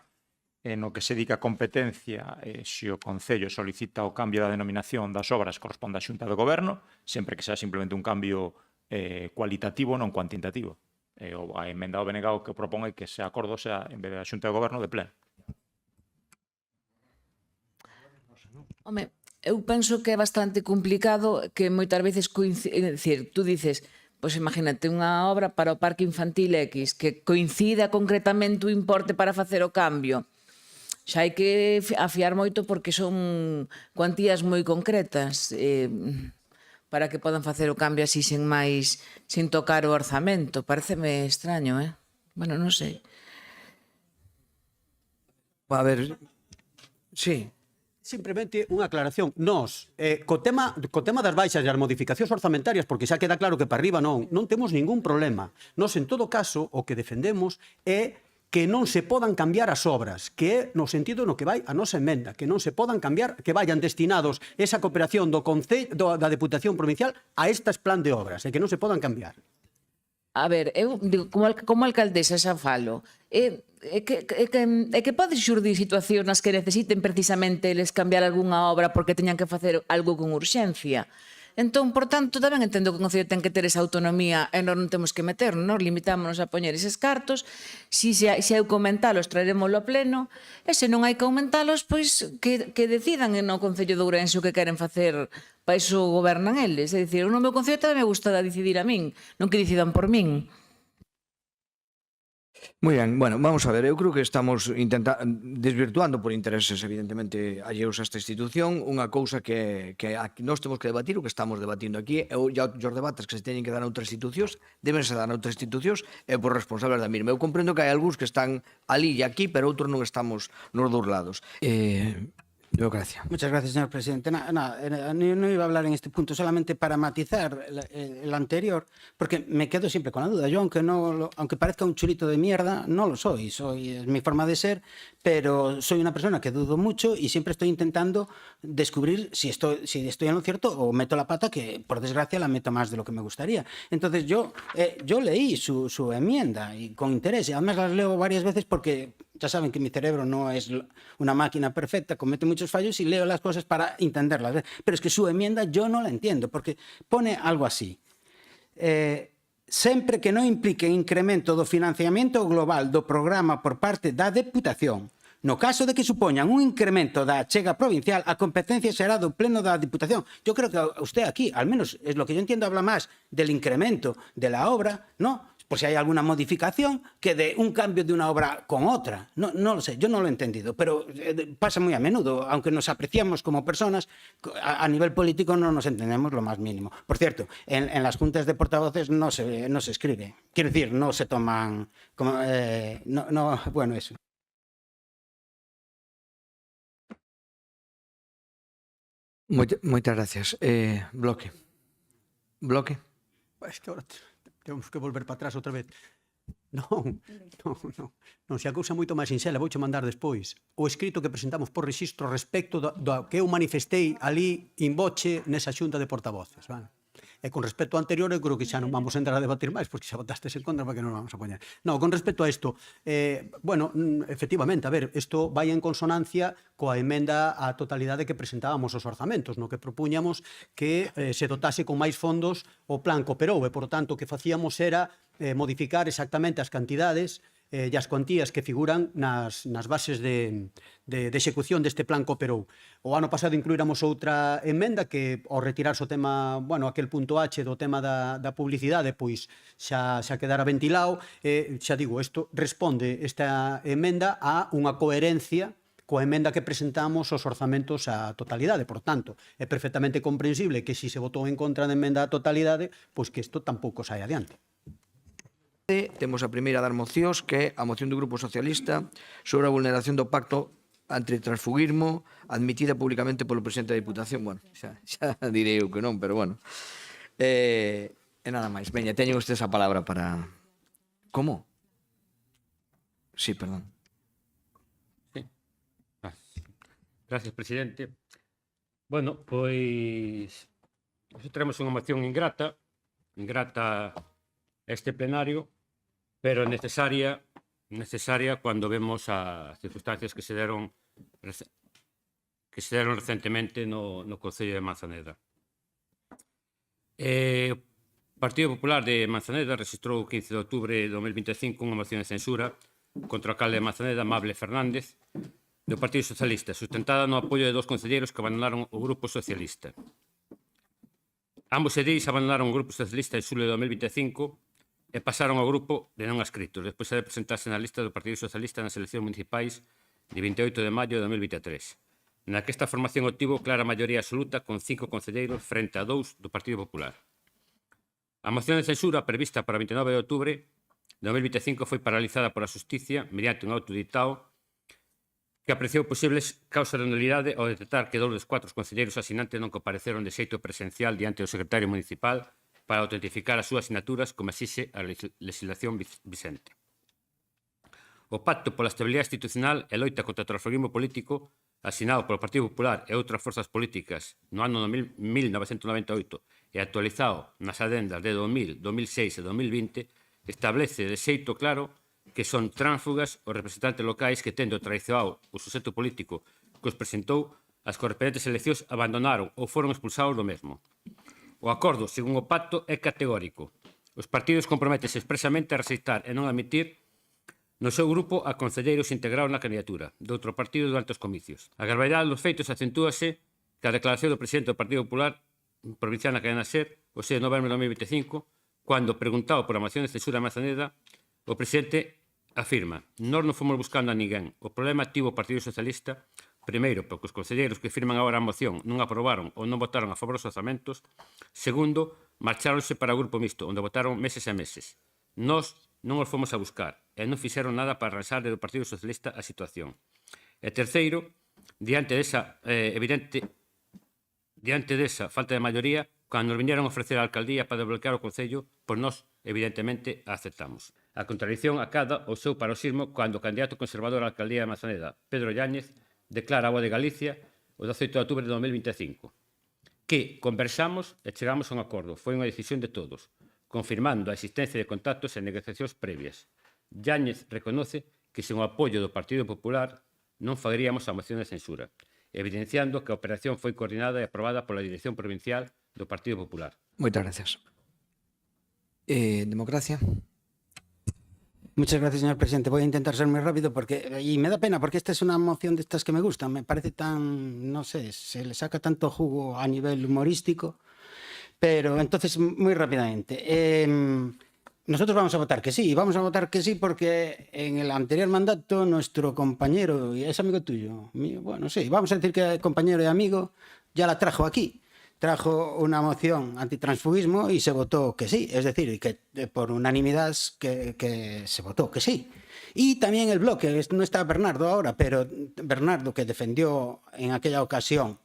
no que se dedica a competencia se o Concello solicita o cambio da denominación das obras corresponde á Xunta do Goberno, sempre que sea simplemente un cambio cualitativo, non cuantitativo. A emenda do BNG o que propón é que ese acordo sea, en vez da Xunta do Goberno, de pleno. Home, eu penso que é bastante complicado que moitas veces coincide, é dicir, tú dices, pois imagínate unha obra para o Parque Infantil X que coincida concretamente o importe para facer o cambio. Xa hai que afiar moito porque son cuantías moi concretas para que podan facer o cambio así sin tocar o orzamento. Pareceme extraño, Bueno, non sei. A ver, sí. Simplemente unha aclaración. Nós, co tema das baixas e as modificacións orzamentarias, porque xa queda claro que para arriba non temos ningún problema. Nós, en todo caso, o que defendemos é que non se podan cambiar as obras, que é no sentido no que vai a nosa emenda, que non se podan cambiar, que vayan destinados esa cooperación da Deputación Provincial a estas plan de obras, e que non se podan cambiar. A ver, eu digo, como alcaldesa xa falo, é que pode xurdir situacións nas que necesiten precisamente eles cambiar algunha obra porque teñan que facer algo con urxencia. Entón, por tanto, tamén entendo que o Concello ten que ter esa autonomía e nós non temos que meternos, nós limitámonos a poñer eses cartos, se hai que aumentalos, traeremoslo a pleno, e se non hai que aumentalos, pois que decidan no Concello de Ourense o que queren facer, para iso gobernan eles. É dicir, no meu Concello tamén me gusta decidir a min, non que decidan por min. Moi ben, bueno, vamos a ver, eu creo que estamos desvirtuando por intereses evidentemente alleos a esta institución unha cousa que nós temos que debatir, o que estamos debatindo aquí, e os debates que se teñen que dar a outras institucións, debense dar a outras institucións e por responsables da mesma. Eu comprendo que hai algúns que están ali e aquí, pero outros non estamos nos dous lados. Democracia. Muchas gracias, señor presidente. No iba a hablar en este punto solamente para matizar el anterior, porque me quedo siempre con la duda. Yo, aunque parezca un chulito de mierda, no lo soy. Es mi forma de ser, pero soy una persona que dudo mucho y siempre estoy intentando descubrir si estoy en lo cierto o meto la pata, que por desgracia la meto más de lo que me gustaría. Entonces yo leí su enmienda y con interés, y además las leo varias veces porque ya saben que mi cerebro no es una máquina perfecta, comete muchos fallos y leo las cosas para entenderlas. Pero es que su enmienda yo no la entiendo, porque pone algo así. Sempre que non implique incremento do financiamento global do programa por parte da Deputación. No caso de que supoñan un incremento da achega provincial, a competencia será do pleno da Diputación. Yo creo que usted aquí, al menos es lo que yo entiendo, habla más del incremento de la obra, ¿no? Por si hay alguna modificación, que de un cambio de una obra con otra. No lo sé, yo no lo he entendido, pero pasa muy a menudo. Aunque nos apreciamos como personas, a nivel político no nos entendemos lo más mínimo. Por cierto, en las juntas de portavoces no se escribe. Quiero decir, no se toman... bueno, eso. Moitas gracias. Bloque. Es que ahora temos que volver para atrás outra vez. Non, se a cousa é moito máis sinxela, vouche mandar despois o escrito que presentamos por rexistro respecto do que eu manifestei ali in voce nesa xunta de portavoces, vale? E con respecto ao anterior, eu creo que xa non vamos a entrar a debatir máis, porque xa votastes en contra, para que non vamos a poñer. No, con respecto a isto, bueno, efectivamente, a ver, isto vai en consonancia coa emenda á totalidade que presentábamos os orzamentos, no que propuñamos que se dotase con máis fondos o plan Cooperou, e, por tanto, o que facíamos era modificar exactamente as cantidades e as cuantías que figuran nas bases de execución deste plan Cooperou. O ano pasado incluíramos outra emenda que, ao retirarse o tema, bueno, aquel punto H do tema da publicidade, pois xa quedara ventilado. Xa digo, isto responde, esta emenda, a unha coherencia coa emenda que presentamos os orzamentos á totalidade. Por tanto, é perfectamente comprensible que se votou en contra da emenda á totalidade, pois que isto tampouco saia adiante. Temos a primeira das mocións, que é a moción do Grupo Socialista sobre a vulneración do pacto antitransfugismo admitida públicamente polo presidente da Diputación. Bueno, xa direi eu que non, pero bueno. E nada máis. Veña, teñen ustedes a palabra para... Como? Sí, perdón. Sí. Gracias, presidente. Bueno, pois... Tenemos unha moción ingrata este plenario, pero necesaria cuando vemos as circunstancias que se deron recentemente no Concello de Manzaneda. O Partido Popular de Manzaneda registrou o 15 de outubro de 2025 unha moción de censura contra o alcalde de Manzaneda, Amable Fernández, do Partido Socialista, sustentada no apoio de dos concelleiros que abandonaron o Grupo Socialista. Ambos edís abandonaron o Grupo Socialista en xulio de 2025 e pasaron ao grupo de non adscritos, despois de presentarse na lista do Partido Socialista nas eleccións municipais de 28 de maio de 2023, na que esta formación obtivo clara maioría absoluta con 5 concelleiros frente a 2 do Partido Popular. A moción de censura prevista para 29 de outubro de 2025 foi paralizada pola Xusticia mediante un auto dictado que apreciou posibles causas de nulidade ao detectar que 2 dos 4 concelleiros asinantes non compareceron de xeito presencial diante do secretario municipal para autentificar as súas sinaturas como exixe a legislación vixente. O Pacto pola Estabilidade Institucional e Loita contra o Transfugismo Político, asinado polo Partido Popular e outras forzas políticas no ano 1998 e actualizado nas adendas de 2000, 2006 e 2020, establece de xeito claro que son tránsfugas os representantes locais que, tendo traizoado o suxeto político que os presentou, as correspondentes eleccións abandonaron ou foron expulsados do mesmo. O acordo, segundo o pacto, é categórico. Os partidos comprométense expresamente a rexeitar e non admitir no seu grupo a concelleiros integrados na candidatura de outro partido durante os comicios. A gravidade dos feitos acentúase que a declaración do presidente do Partido Popular provincial na cadena SER, o 6 de novembro de 2025, cando, preguntado por a moción de censura en Manzaneda, o presidente afirma: "Nós non fomos buscando a ninguén. O problema tivo o Partido Socialista, primeiro, porque os conselleiros que firman agora a moción non aprobaron ou non votaron a favor dos orzamentos. Segundo, marcháronse para o grupo mixto, onde votaron meses e meses. Nós non os fomos a buscar e non fixeron nada para arranxar do Partido Socialista a situación. E terceiro, diante desa falta de maioría, cando nos viñeron a ofrecer a alcaldía para desbloquear o Concello, pois nós, evidentemente, a aceptamos. A contradicción acada o seu paroxismo cando o candidato conservador á alcaldía de Manzaneda, Pedro Yáñez, declara a Voz de Galicia o 18 de outubro de 2025 que conversamos e chegamos a un acordo. Foi unha decisión de todos, confirmando a existencia de contactos e negociacións previas. Yáñez reconoce que sen o apoio do Partido Popular non faríamos a moción de censura, evidenciando que a operación foi coordinada e aprobada pola Dirección Provincial do Partido Popular. Moitas gracias. Democracia. Muchas gracias, señor presidente. Voy a intentar ser muy rápido y me da pena porque esta es una moción de estas que me gustan. Me parece tan, no sé, se le saca tanto jugo a nivel humorístico. Pero entonces, muy rápidamente. Nosotros vamos a votar que sí. Y vamos a votar que sí porque en el anterior mandato nuestro compañero, y es amigo tuyo, bueno, sí, vamos a decir que compañero y amigo, ya la trajo aquí. Trajo una moción antitransfugismo y se votó que sí, es decir, que por unanimidad que se votó que sí. Y también el bloque, no está Bernardo ahora, pero Bernardo que defendió en aquella ocasión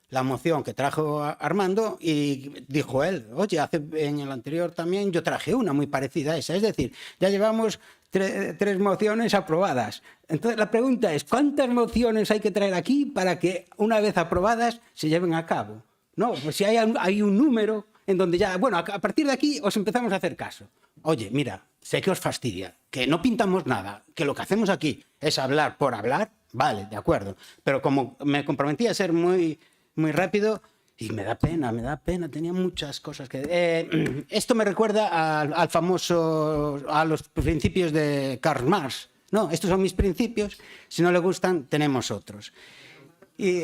la moción que trajo Armando y dijo él, oye, en el anterior también yo traje una muy parecida a esa, es decir, ya llevamos tres mociones aprobadas. Entonces la pregunta es, ¿cuántas mociones hay que traer aquí para que una vez aprobadas se lleven a cabo? No, pues si hay un número en donde ya, bueno, a partir de aquí os empezamos a hacer caso. Oye, mira, sé que os fastidia, que no pintamos nada, que lo que hacemos aquí es hablar por hablar, vale, de acuerdo. Pero como me comprometí a ser muy rápido, y me da pena, tenía muchas cosas que... esto me recuerda a los principios de Karl Marx. No, estos son mis principios, si no le gustan, tenemos otros. Y...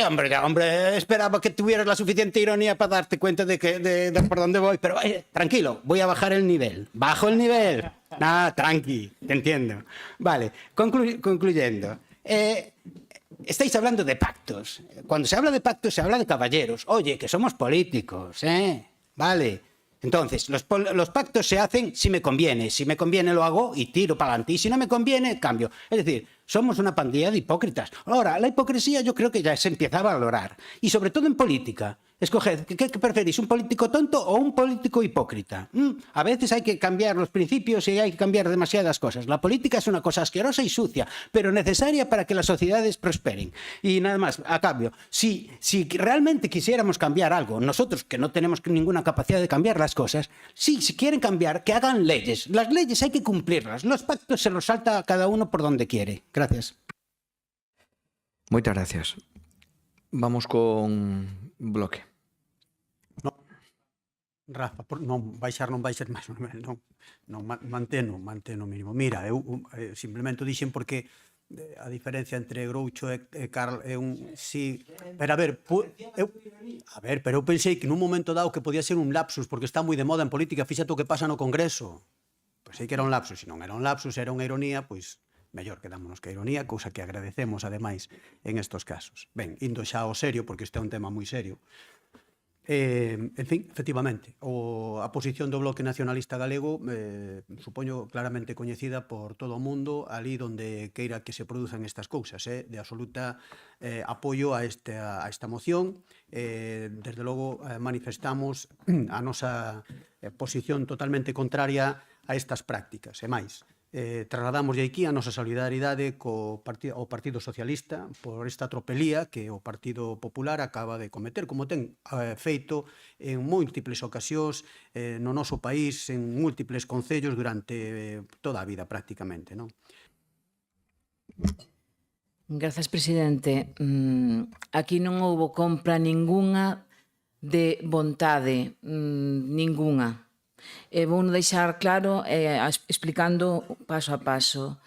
Hombre, esperaba que tuvieras la suficiente ironía para darte cuenta de por dónde voy, pero tranquilo, voy a bajar el nivel. ¡Bajo el nivel! Nada, tranqui, te entiendo. Vale, concluyendo. Estáis hablando de pactos. Cuando se habla de pactos, se habla de caballeros. Oye, que somos políticos, ¿eh? Vale. Entonces, los pactos se hacen si me conviene. Si me conviene lo hago y tiro para adelante. Y si no me conviene, cambio. Es decir, somos una pandilla de hipócritas. Ahora, la hipocresía yo creo que ya se empieza a valorar. Y sobre todo en política. Escoged, ¿qué preferís? ¿Un político tonto o un político hipócrita? A veces hay que cambiar los principios y hay que cambiar demasiadas cosas. La política es una cosa asquerosa y sucia, pero necesaria para que las sociedades prosperen. Y nada más, a cambio, si realmente quisiéramos cambiar algo, nosotros que no tenemos ninguna capacidad de cambiar las cosas, si quieren cambiar, que hagan leyes. Las leyes hay que cumplirlas. Los pactos se los salta a cada uno por donde quiere. Gracias. Moitas gracias. Vamos con bloque. Rafa, non vai ser máis o nivel, non manteno mínimo. Mira, eu simplemente o dixen porque a diferencia entre Groucho e Carl é un sí, pero a ver, pero eu pensei que nun momento dado que podía ser un lapsus porque está moi de moda en política, fíxate o que pasa no Congreso. Pois sei que era un lapsus, se non era un lapsus, era unha ironía, pois mellor quedámonos que a ironía, cousa que agradecemos ademais en estos casos. Ben, indo xa ao serio, porque este é un tema moi serio. En fin, efectivamente, a posición do Bloque Nacionalista Galego supoño claramente coñecida por todo o mundo, ali donde queira que se produzan estas cousas, de absoluta apoio a esta moción. Desde logo manifestamos a nosa posición totalmente contraria a estas prácticas, e máis. Trasladamos aquí a nosa solidaridade ao Partido Socialista por esta tropelía que o Partido Popular acaba de cometer, como ten feito en múltiples ocasións no noso país, en múltiples concellos durante toda a vida prácticamente, non? Grazas, presidente. Aquí non houbo compra ningunha de vontade, ningunha. Vou deixar claro explicando paso a paso.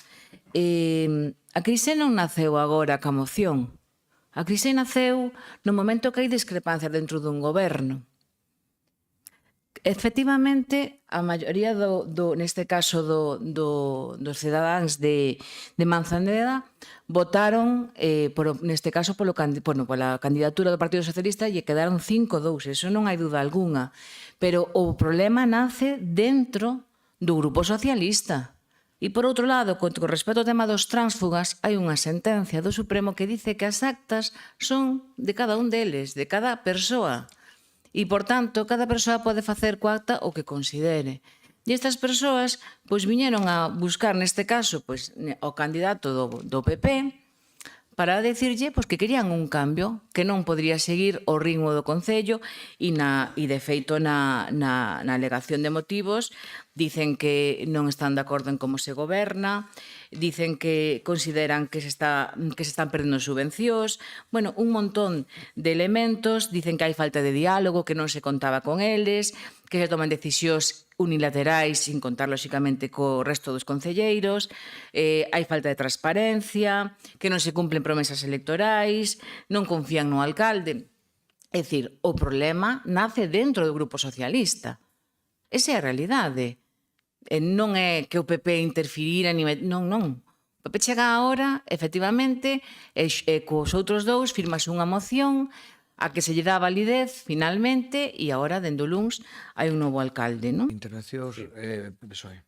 A crise non naceu agora ca moción. A crise naceu no momento que hai discrepancias dentro dun goberno. efectivamente, a maioría neste caso dos cidadáns de Manzaneda votaron, neste caso, pola candidatura do Partido Socialista e quedaron 5-2, eso non hai duda algunha. Pero o problema nace dentro do Grupo Socialista. E, por outro lado, con respecto ao tema dos tránsfugas, hai unha sentencia do Supremo que dice que as actas son de cada un deles, de cada persoa. E, por tanto, cada persoa pode facer coa acta o que considere. E estas persoas pois viñeron a buscar, neste caso, pois, o candidato do PP para decirlle pois, que querían un cambio, que non podría seguir o ritmo do Concello e de feito na alegación de motivos dicen que non están de acordo en como se goberna, dicen que consideran que se están perdendo subvencións, bueno, un montón de elementos, dicen que hai falta de diálogo, que non se contaba con eles, que se toman decisións unilaterais sin contar, lóxicamente, co resto dos concelleiros, hai falta de transparencia, que non se cumplen promesas electorais, non confían no alcalde. É dicir, o problema nace dentro do Grupo Socialista. Esa é a realidade. Non é que o PP interfirira, non. O PP chega agora, efectivamente, e cos outros dous firmas unha moción a que se lle dá validez, finalmente, e agora, dende o luns, hai un novo alcalde, non? Intervencións, PSOE.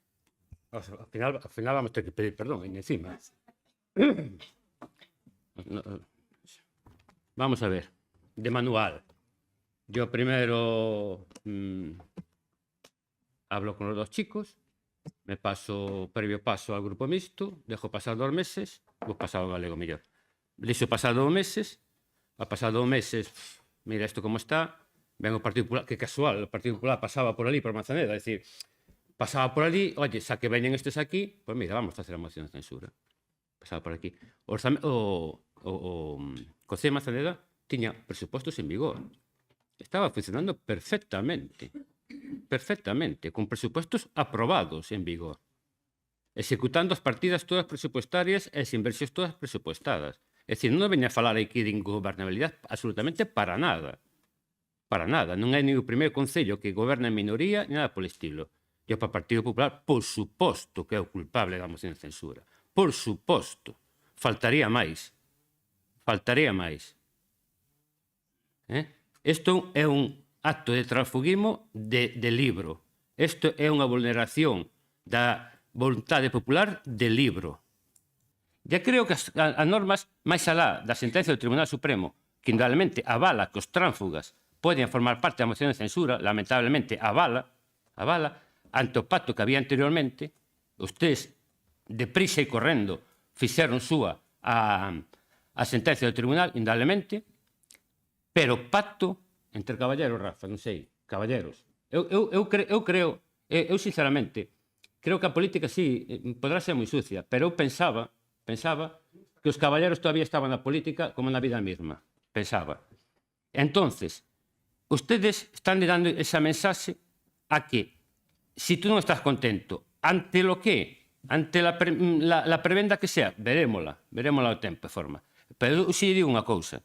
Ao final vamos ter que pedir perdón, encima. Vamos a ver, de manual. Yo primero hablo con los dos chicos, me paso, previo paso al grupo mixto, dejo pasar 2 meses, vou pasar ao galego mellor. Deixo pasar 2 meses, a pasar 2 meses, mira isto como está, ven o Partido Popular, que casual, o Partido Popular pasaba por ali, por Manzaneda, é dicir, pasaba por ali, oye, xa que veñen estes aquí, pois mira, vamos a facer a moción de censura. Pasaba por aquí. O Concello de Manzaneda tiña presupostos en vigor. Estaba funcionando perfectamente, con presupostos aprobados en vigor, executando as partidas todas presupuestarias e as inversións todas presupuestadas. É dicir, non veña a falar aquí de ingobernabilidade absolutamente para nada. Para nada. Non hai nin o primeiro concello que goberna en minoría, ni nada polo estilo. E para o Partido Popular, por suposto que é o culpable da moción de censura. Por suposto. Faltaría máis. Faltaría máis. Isto é un acto de transfugismo de libro. Isto é unha vulneración da voluntade popular de libro. Ya creo que as normas, máis alá da sentencia do Tribunal Supremo, que indudablemente avala que os tránsfugas poden formar parte da moción de censura, lamentablemente avala, ante o pacto que había anteriormente, ustedes, deprisa e correndo, fixeron súa a sentencia do Tribunal, indudablemente, pero pacto entre caballeros, Rafa, non sei, caballeros. Eu creo, eu sinceramente, creo que a política sí, podrá ser moi sucia, pero eu pensaba que os caballeros todavía estaban na política como na vida mesma. Pensaba. Entonces, ustedes están dando esa mensaxe a que, si tú non estás contento, ante lo que, ante la prebenda que sea, verémola o tempo e forma. Pero eu si digo unha cousa,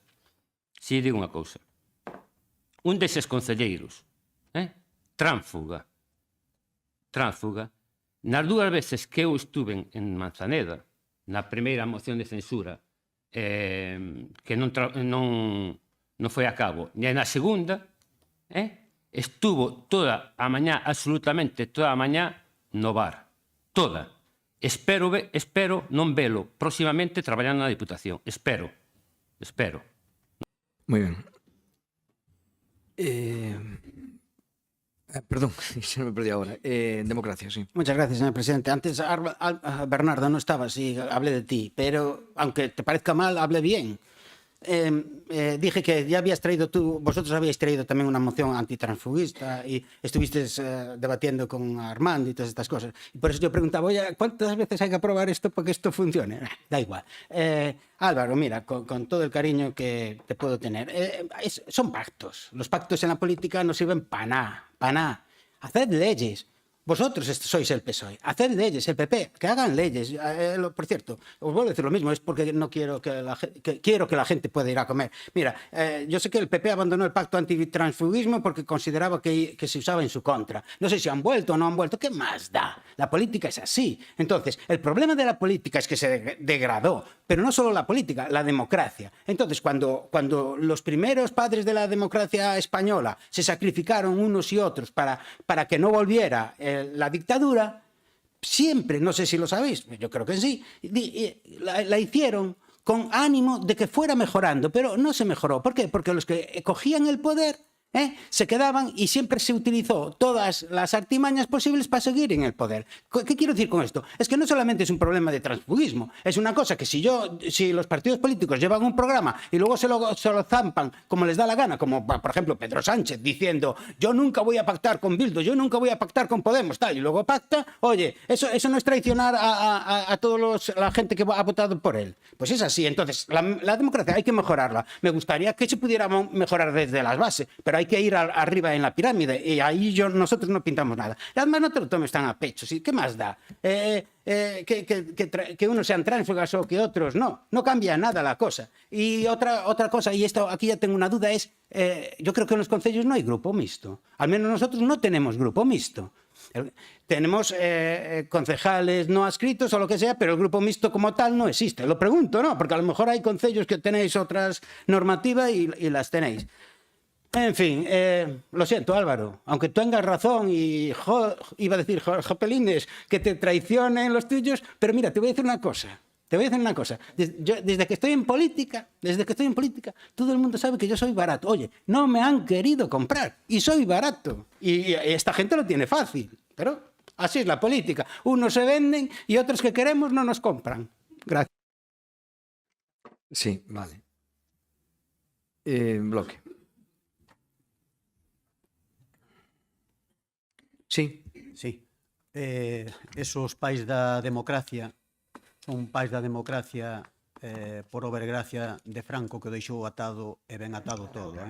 un deses concelleiros, tránsfuga, nas 2 veces que eu estuve en Manzaneda, na primeira moción de censura, que non foi a cabo, e na segunda, estuvo toda a mañá, absolutamente toda a mañá, no bar. Toda. Espero non velo próximamente traballando na Diputación. Espero. Moi ben. Perdón, se me perdí agora. Democracia, sí. Muchas gracias, señor presidente. Antes, Bernardo, no estaba, sí, hablé de ti, pero aunque te parezca mal, hablé bien. Dije que ya vosotros habíais traído también una moción antitransfuguista y estuvisteis debatiendo con Armando y todas estas cosas. Y por eso yo preguntaba, oye, ¿cuántas veces hay que aprobar esto para que esto funcione? Da igual. Álvaro, mira, con todo el cariño que te puedo tener, son pactos. Los pactos en la política no sirven para nada. Haced leyes. Vosotros sois el PSOE. Haced leyes, el PP, que hagan leyes. Por cierto, os vuelvo a decir lo mismo, es porque no quiero quiero que la gente pueda ir a comer. Mira, yo sé que el PP abandonó el pacto antitransfugismo porque consideraba que se usaba en su contra. No sé si han vuelto o no han vuelto. ¿Qué más da? La política es así. Entonces, el problema de la política es que se degradó, pero no solo la política, la democracia. Entonces, cuando los primeros padres de la democracia española se sacrificaron unos y otros para que no volviera la dictadura, siempre, no sé si lo sabéis, yo creo que sí, la hicieron con ánimo de que fuera mejorando, pero no se mejoró. ¿Por qué? Porque los que cogían el poder se quedaban y siempre se utilizó todas las artimañas posibles para seguir en el poder. ¿Qué quiero decir con esto? Es que no solamente es un problema de transfugismo, es una cosa que si los partidos políticos llevan un programa y luego se lo zampan como les da la gana, como por ejemplo Pedro Sánchez diciendo yo nunca voy a pactar con Bildu, yo nunca voy a pactar con Podemos, tal, y luego pacta, oye, eso no es traicionar a toda la gente que ha votado por él. Pues es así. Entonces, la democracia hay que mejorarla. Me gustaría que se pudiera mejorar desde las bases, pero hay que ir arriba en la pirámide y ahí nosotros no pintamos nada. Y además no te lo tomes tan a pecho, ¿sí? ¿Qué más da? Que unos sean tránsfugas o que otros no cambia nada la cosa. Y otra cosa, y esto aquí ya tengo una duda, es yo creo que en los concellos no hay grupo mixto. Al menos nosotros no tenemos grupo mixto. Tenemos concejales no adscritos o lo que sea, pero el grupo mixto como tal no existe. Lo pregunto, ¿no? Porque a lo mejor hay concellos que tenéis otras normativas y las tenéis. En fin, lo siento, Álvaro, aunque tengas razón y iba a decir jopelines que te traicionen los tuyos, pero mira, te voy a decir una cosa. Desde que estoy en política, todo el mundo sabe que yo soy barato. Oye, no me han querido comprar y soy barato. Y esta gente lo tiene fácil, pero así es la política. Unos se venden y otros que queremos no nos compran. Gracias. Sí, vale. Bloque. Sí. Sí. Esos pais da democracia son pais da democracia por overgracia de Franco que o deixou atado e ben atado todo.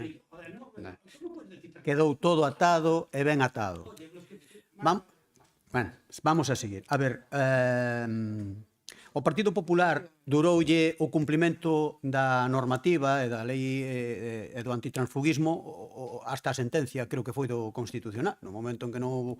Quedou todo atado e ben atado. Vamos a seguir. A ver, o Partido Popular duroulle o cumprimento da normativa e da lei e do antitransfugismo hasta a sentencia, creo que foi do Constitucional, no momento en que non houve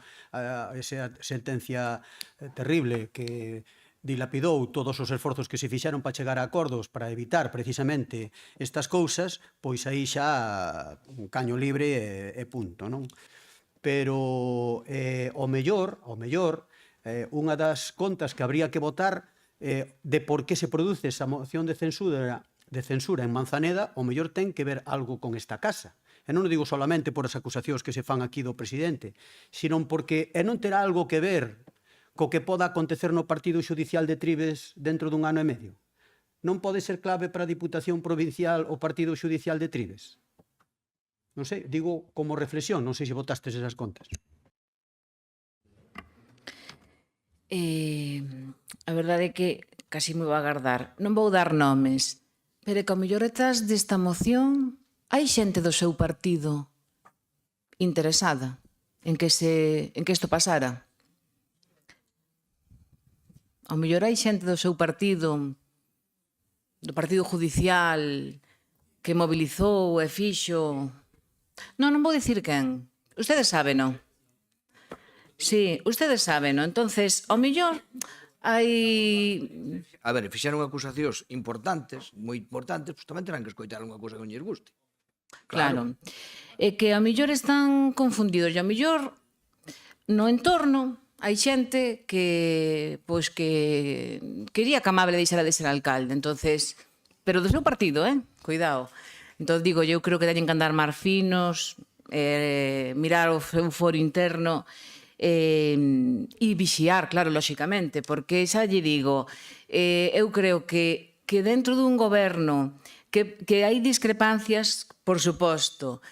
esa sentencia terrible que dilapidou todos os esforzos que se fixeron para chegar a acordos para evitar precisamente estas cousas, pois aí xa un caño libre e punto, non? Pero o mellor, unha das contas que habría que votar de por que se produce esa moción de censura en Manzaneda, o mellor ten que ver algo con esta casa. E non o digo solamente por as acusacións que se fan aquí do presidente, sino porque non terá algo que ver co que poda acontecer no partido xudicial de Trives dentro dun ano e medio. Non pode ser clave para a Diputación Provincial o partido xudicial de Trives? Non sei, digo como reflexión, non sei se votastes esas contas. A verdade é que casi me vou agardar. Non vou dar nomes, pero que ao mellor detrás desta moción hai xente do seu partido interesada en que isto pasara. Ao mellor hai xente do seu partido, do partido judicial, que mobilizou e fixo... Non vou dicir quen. Ustedes saben, non? Sí, ustedes saben, ¿no? Entonces, ao mellor hai... A ver, fixeron acusacións importantes, moi importantes, pois tamén terán que escoitar unha cousa que non lles guste. Claro. É que ao mellor están confundidos e ao mellor no entorno hai xente que pois que quería que Amable deixara de ser alcalde, entonces, pero do seu partido, cuidado. Entón digo, eu creo que teñen que andar máis finos, mirar o seu foro interno e vixiar, claro, lóxicamente, porque xa lle digo, eu creo que dentro dun goberno que hai discrepancias, por suposto,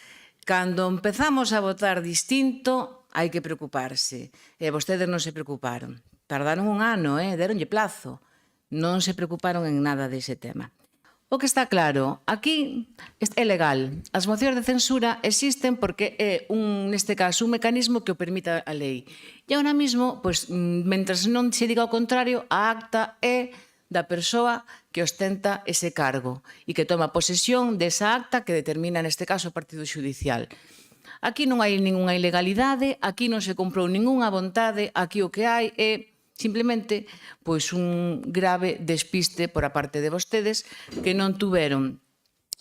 cando empezamos a votar distinto, hai que preocuparse. E vostedes non se preocuparon. Tardaron un ano, deronlle plazo. Non se preocuparon en nada dese tema. O que está claro, aquí é legal. As mocións de censura existen porque é, neste caso, un mecanismo que o permita a lei. E ahora mismo, pois, mentres non se diga o contrario, a acta é da persoa que ostenta ese cargo e que toma posesión desa acta que determina, neste caso, o partido xudicial. Aquí non hai ningunha ilegalidade, aquí non se comprou ningunha vontade, aquí o que hai é simplemente pois un grave despiste por a parte de vostedes que non tuveron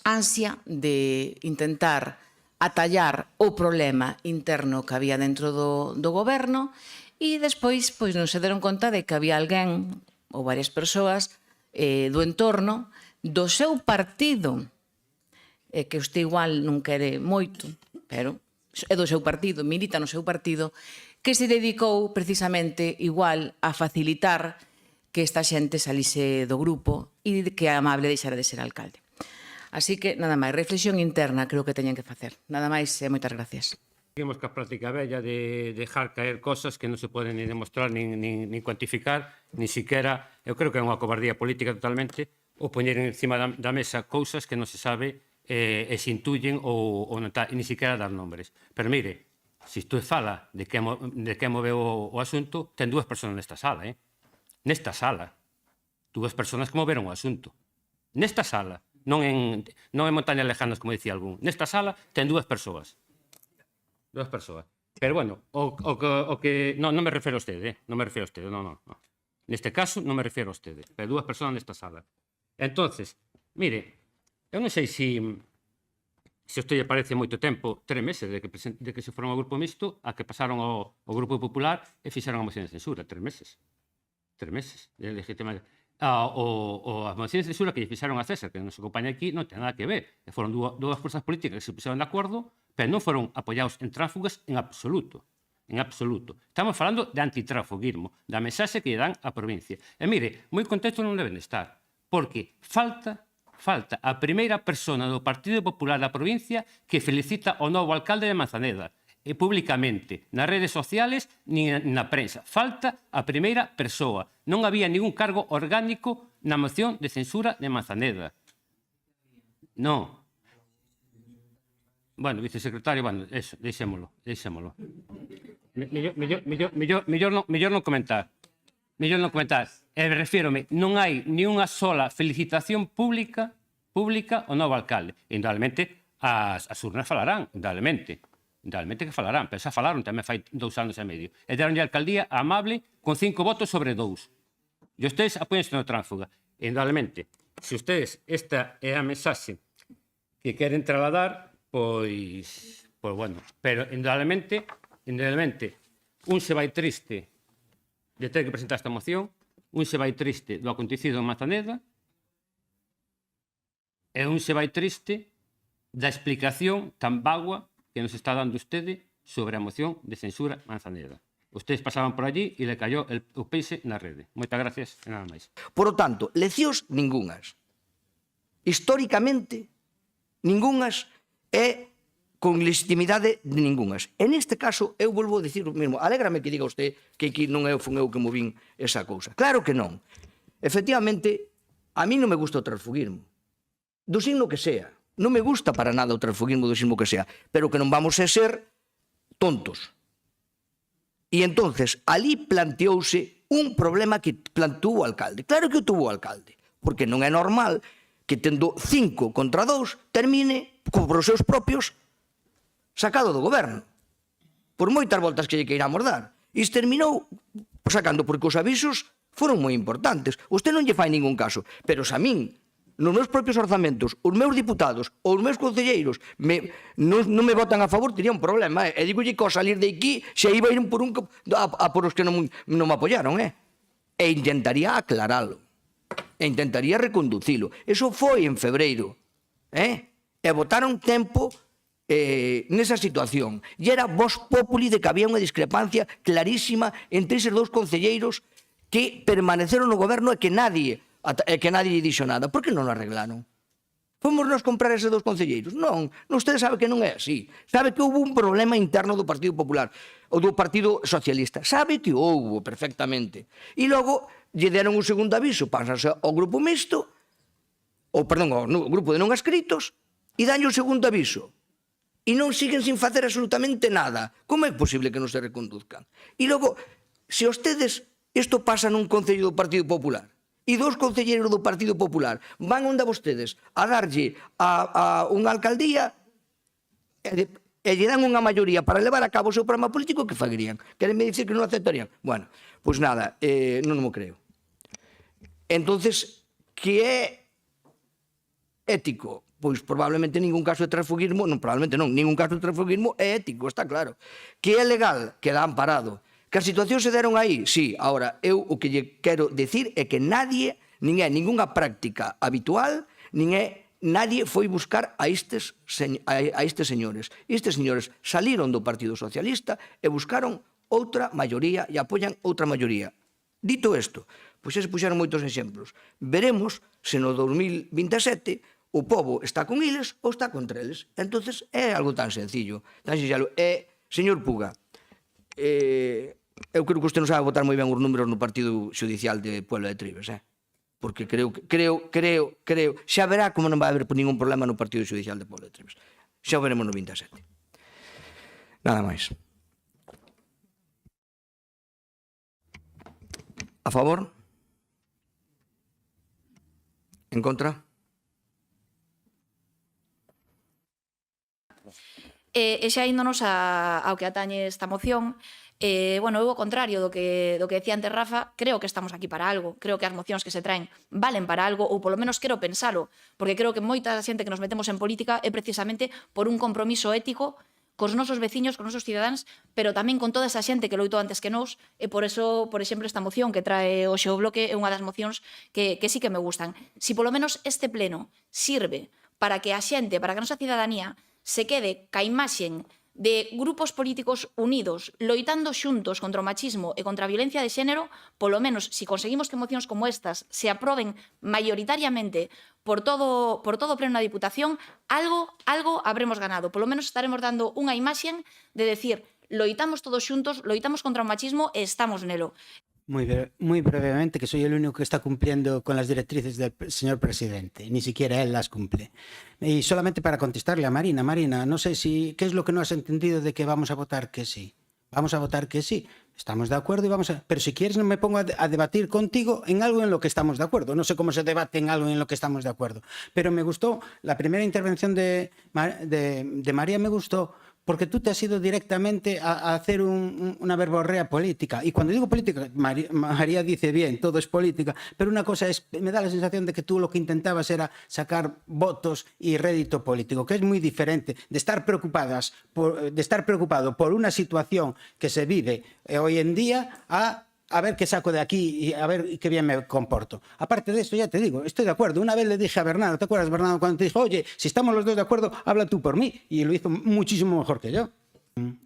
ansia de intentar atallar o problema interno que había dentro do goberno e despois pois non se deron conta de que había alguén ou varias persoas do entorno do seu partido que usted igual non quere moito, pero é do seu partido, milita no seu partido, que se dedicou precisamente igual a facilitar que esta xente salise do grupo e que a amable deixara de ser alcalde. Así que, nada máis, reflexión interna creo que teñen que facer. Nada máis e moitas gracias. Seguimos ca práctica bella de dejar caer cosas que non se poden ni demostrar nin cuantificar, ni siquiera, eu creo que é unha cobardía política totalmente, o poñer encima da mesa cousas que non se sabe e se intuyen ou non está, e ni siquiera dar nombres. Pero mire, se isto fala de que moveu o asunto, ten dúas persoas nesta sala, nesta sala. Dúas persoas que moveron o asunto. Nesta sala, non en montañas lejanas, como dicía algún. Nesta sala ten dúas persoas. Dúas persoas. Pero, bueno, o que... Non me refiro a usted, non me refiro a usted, non. Neste caso, non me refiro a usted, pero dúas persoas nesta sala. Entonces, mire, eu non sei se a usted lle parece moito tempo, 3 meses de que se formou o Grupo Mixto, a que pasaron ao Grupo Popular e fixeron a moción de censura. 3 meses. 3 meses. A moción de censura que lle fixeron a César, que non se acompaña aquí, non ten nada que ver. Foron dúas forzas políticas que se puseron de acordo, pero non foron apoiados en tráfugas en absoluto. En absoluto. Estamos falando de antitráfuguismo, da mensaxe que lle dan á provincia. E mire, moi contentos non deben estar, porque falta a primeira persona do Partido Popular da provincia que felicita o novo alcalde de Manzaneda, e públicamente, nas redes sociales ni na prensa. Falta a primeira persoa. Non había ningún cargo orgánico na moción de censura de Manzaneda. Non. Bueno, vicesecretario, bueno, eso, deixémolo. Mellor non comentar. E refírome, non hai ni unha sola felicitación pública ao novo alcalde. Indudablemente, as urnas falarán, indudablemente que falarán, pero xa falaron tamén fai 2 anos e medio. E deronlle a alcaldía amable con 5 votos sobre 2. E ustedes apóianse no tránsfuga. Indudablemente, se ustedes, esta é a mensaxe que queren trasladar, pois bueno, pero indudablemente, un se vai triste de ter que presentar esta moción, un se vai triste do acontecido en Manzaneda e un se vai triste da explicación tan vagua que nos está dando usted sobre a moción de censura Manzaneda. Ustedes pasaban por allí e le cayó o peixe na rede. Moitas gracias e nada máis. Por lo tanto, leccións ningunhas. Históricamente, ningunhas e con legitimidade de ningunhas. En este caso, eu volvo a dicir o mesmo. Alégrame que diga usted que aquí non fun eu que movín esa cousa. Claro que non. Efectivamente, a mí non me gusta o transfuguismo. Do signo que sea. Non me gusta para nada o transfuguismo do signo que sea. Pero que non vamos a ser tontos. E entonces, ali planteouse un problema que planteou o alcalde. Claro que o tuvo o alcalde. Porque non é normal que tendo 5 contra 2 termine por os seus propios sacado do goberno. Por moitas voltas que lle queiramos dar. E terminou sacando porque os avisos foron moi importantes. Usted non lle fai ningún caso. Pero se a min, nos meus propios orzamentos, os meus diputados ou os meus concelleiros non me votan a favor, tería un problema. E digolle que ao salir de aquí se iba a ir por os que non me apoyaron. E intentaría aclaralo. E intentaría reconducilo. Eso foi en febreiro. E votaron tempo nesa situación. E era vos populi de que había unha discrepancia clarísima entre eses 2 concelleiros que permaneceron no goberno e que nadie lle dixo nada. Por que non o arreglaron? Fomos nos comprar eses 2 concelleiros? Non, usted sabe que non é así. Sabe que houve un problema interno do Partido Popular ou do Partido Socialista. Sabe que houve perfectamente. E logo lle deron un segundo aviso, pásase ao Grupo Mixto ao grupo de non adscritos, e danlle o segundo aviso. E non siguen sin facer absolutamente nada. Como é posible que non se reconduzcan? E logo, se ustedes, isto pasa nun concello do Partido Popular, e dous concelleiros do Partido Popular van onde vostedes a darlle a unha alcaldía e lle dan unha maioría para levar a cabo o seu programa político, que faguerían? Querenme dicir que non aceptarían? Bueno, pois nada, non mo creo. Entonces, que é ético? Pois probablemente ningún caso de transfugismo, non, probablemente non, ningún caso de transfugismo é ético, está claro. Que é legal? Queda amparado. Que as situacións se deron aí? Sí. Ahora, eu o que lle quero decir é que nadie, nin é ningunha práctica habitual, nadie foi buscar a estes señores. Estes señores saliron do Partido Socialista e buscaron outra maioría e apoian outra maioría. Dito isto, pois se puxeron moitos exemplos. Veremos se no 2027 o pobo está con eles ou está contra eles. Entonces é algo tan sencillo, tan sinxelo. Señor Puga, eu creo que usted non sabe votar moi ben os números no Partido Judicial de Puebla de Trives, porque creo, xa verá como non vai haber ningún problema no Partido Judicial de Puebla de Trives. Xa o veremos no 27. Nada máis. A favor? En contra? E xa índonos ao que atañe esta moción, bueno, eu ao contrario do que decía antes Rafa, creo que estamos aquí para algo, creo que as mocións que se traen valen para algo, ou polo menos quero pensalo, porque creo que moita xente que nos metemos en política é precisamente por un compromiso ético cos nosos veciños, cos nosos cidadáns, pero tamén con toda esa xente que loitou antes que nós, e por eso, por exemplo, esta moción que trae hoxe o Bloque é unha das mocións que sí que me gustan. Si polo menos este pleno sirve para que a xente, para que a nosa cidadanía se quede ca imaxen de grupos políticos unidos, loitando xuntos contra o machismo e contra a violencia de xénero, polo menos, se conseguimos que mocións como estas se aproben maioritariamente por todo o pleno da Diputación, algo habremos ganado. Polo menos estaremos dando unha imaxen de decir, loitamos todos xuntos, loitamos contra o machismo e estamos nelo. Muy brevemente, que soy el único que está cumpliendo con las directrices del señor presidente. Ni siquiera él las cumple. Y solamente para contestarle a Marina. Marina, no sé qué es lo que no has entendido de que vamos a votar que sí. Vamos a votar que sí. Estamos de acuerdo y vamos a... Pero si quieres me pongo a debatir contigo en algo en lo que estamos de acuerdo. No sé cómo se debate en algo en lo que estamos de acuerdo. Pero me gustó, la primera intervención de María me gustó, porque tú te has ido directamente a hacer una verborrea política. Y cuando digo política, María dice bien, todo es política, pero una cosa es, me da la sensación de que tú lo que intentabas era sacar votos y rédito político, que es muy diferente de estar preocupado por una situación que se vive hoy en día a ver qué saco de aquí y a ver qué bien me comporto. Aparte de esto, ya te digo, estoy de acuerdo. Una vez le dije a Bernardo, ¿te acuerdas, Bernardo, cuando te dijo, oye, si estamos los dos de acuerdo, habla tú por mí? Y lo hizo muchísimo mejor que yo.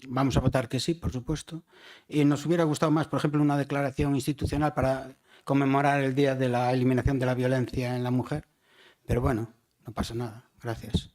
Vamos a votar que sí, por supuesto. Y nos hubiera gustado más, por ejemplo, una declaración institucional para conmemorar el Día de la Eliminación de la Violencia en la Mujer. Pero bueno, no pasa nada. Gracias.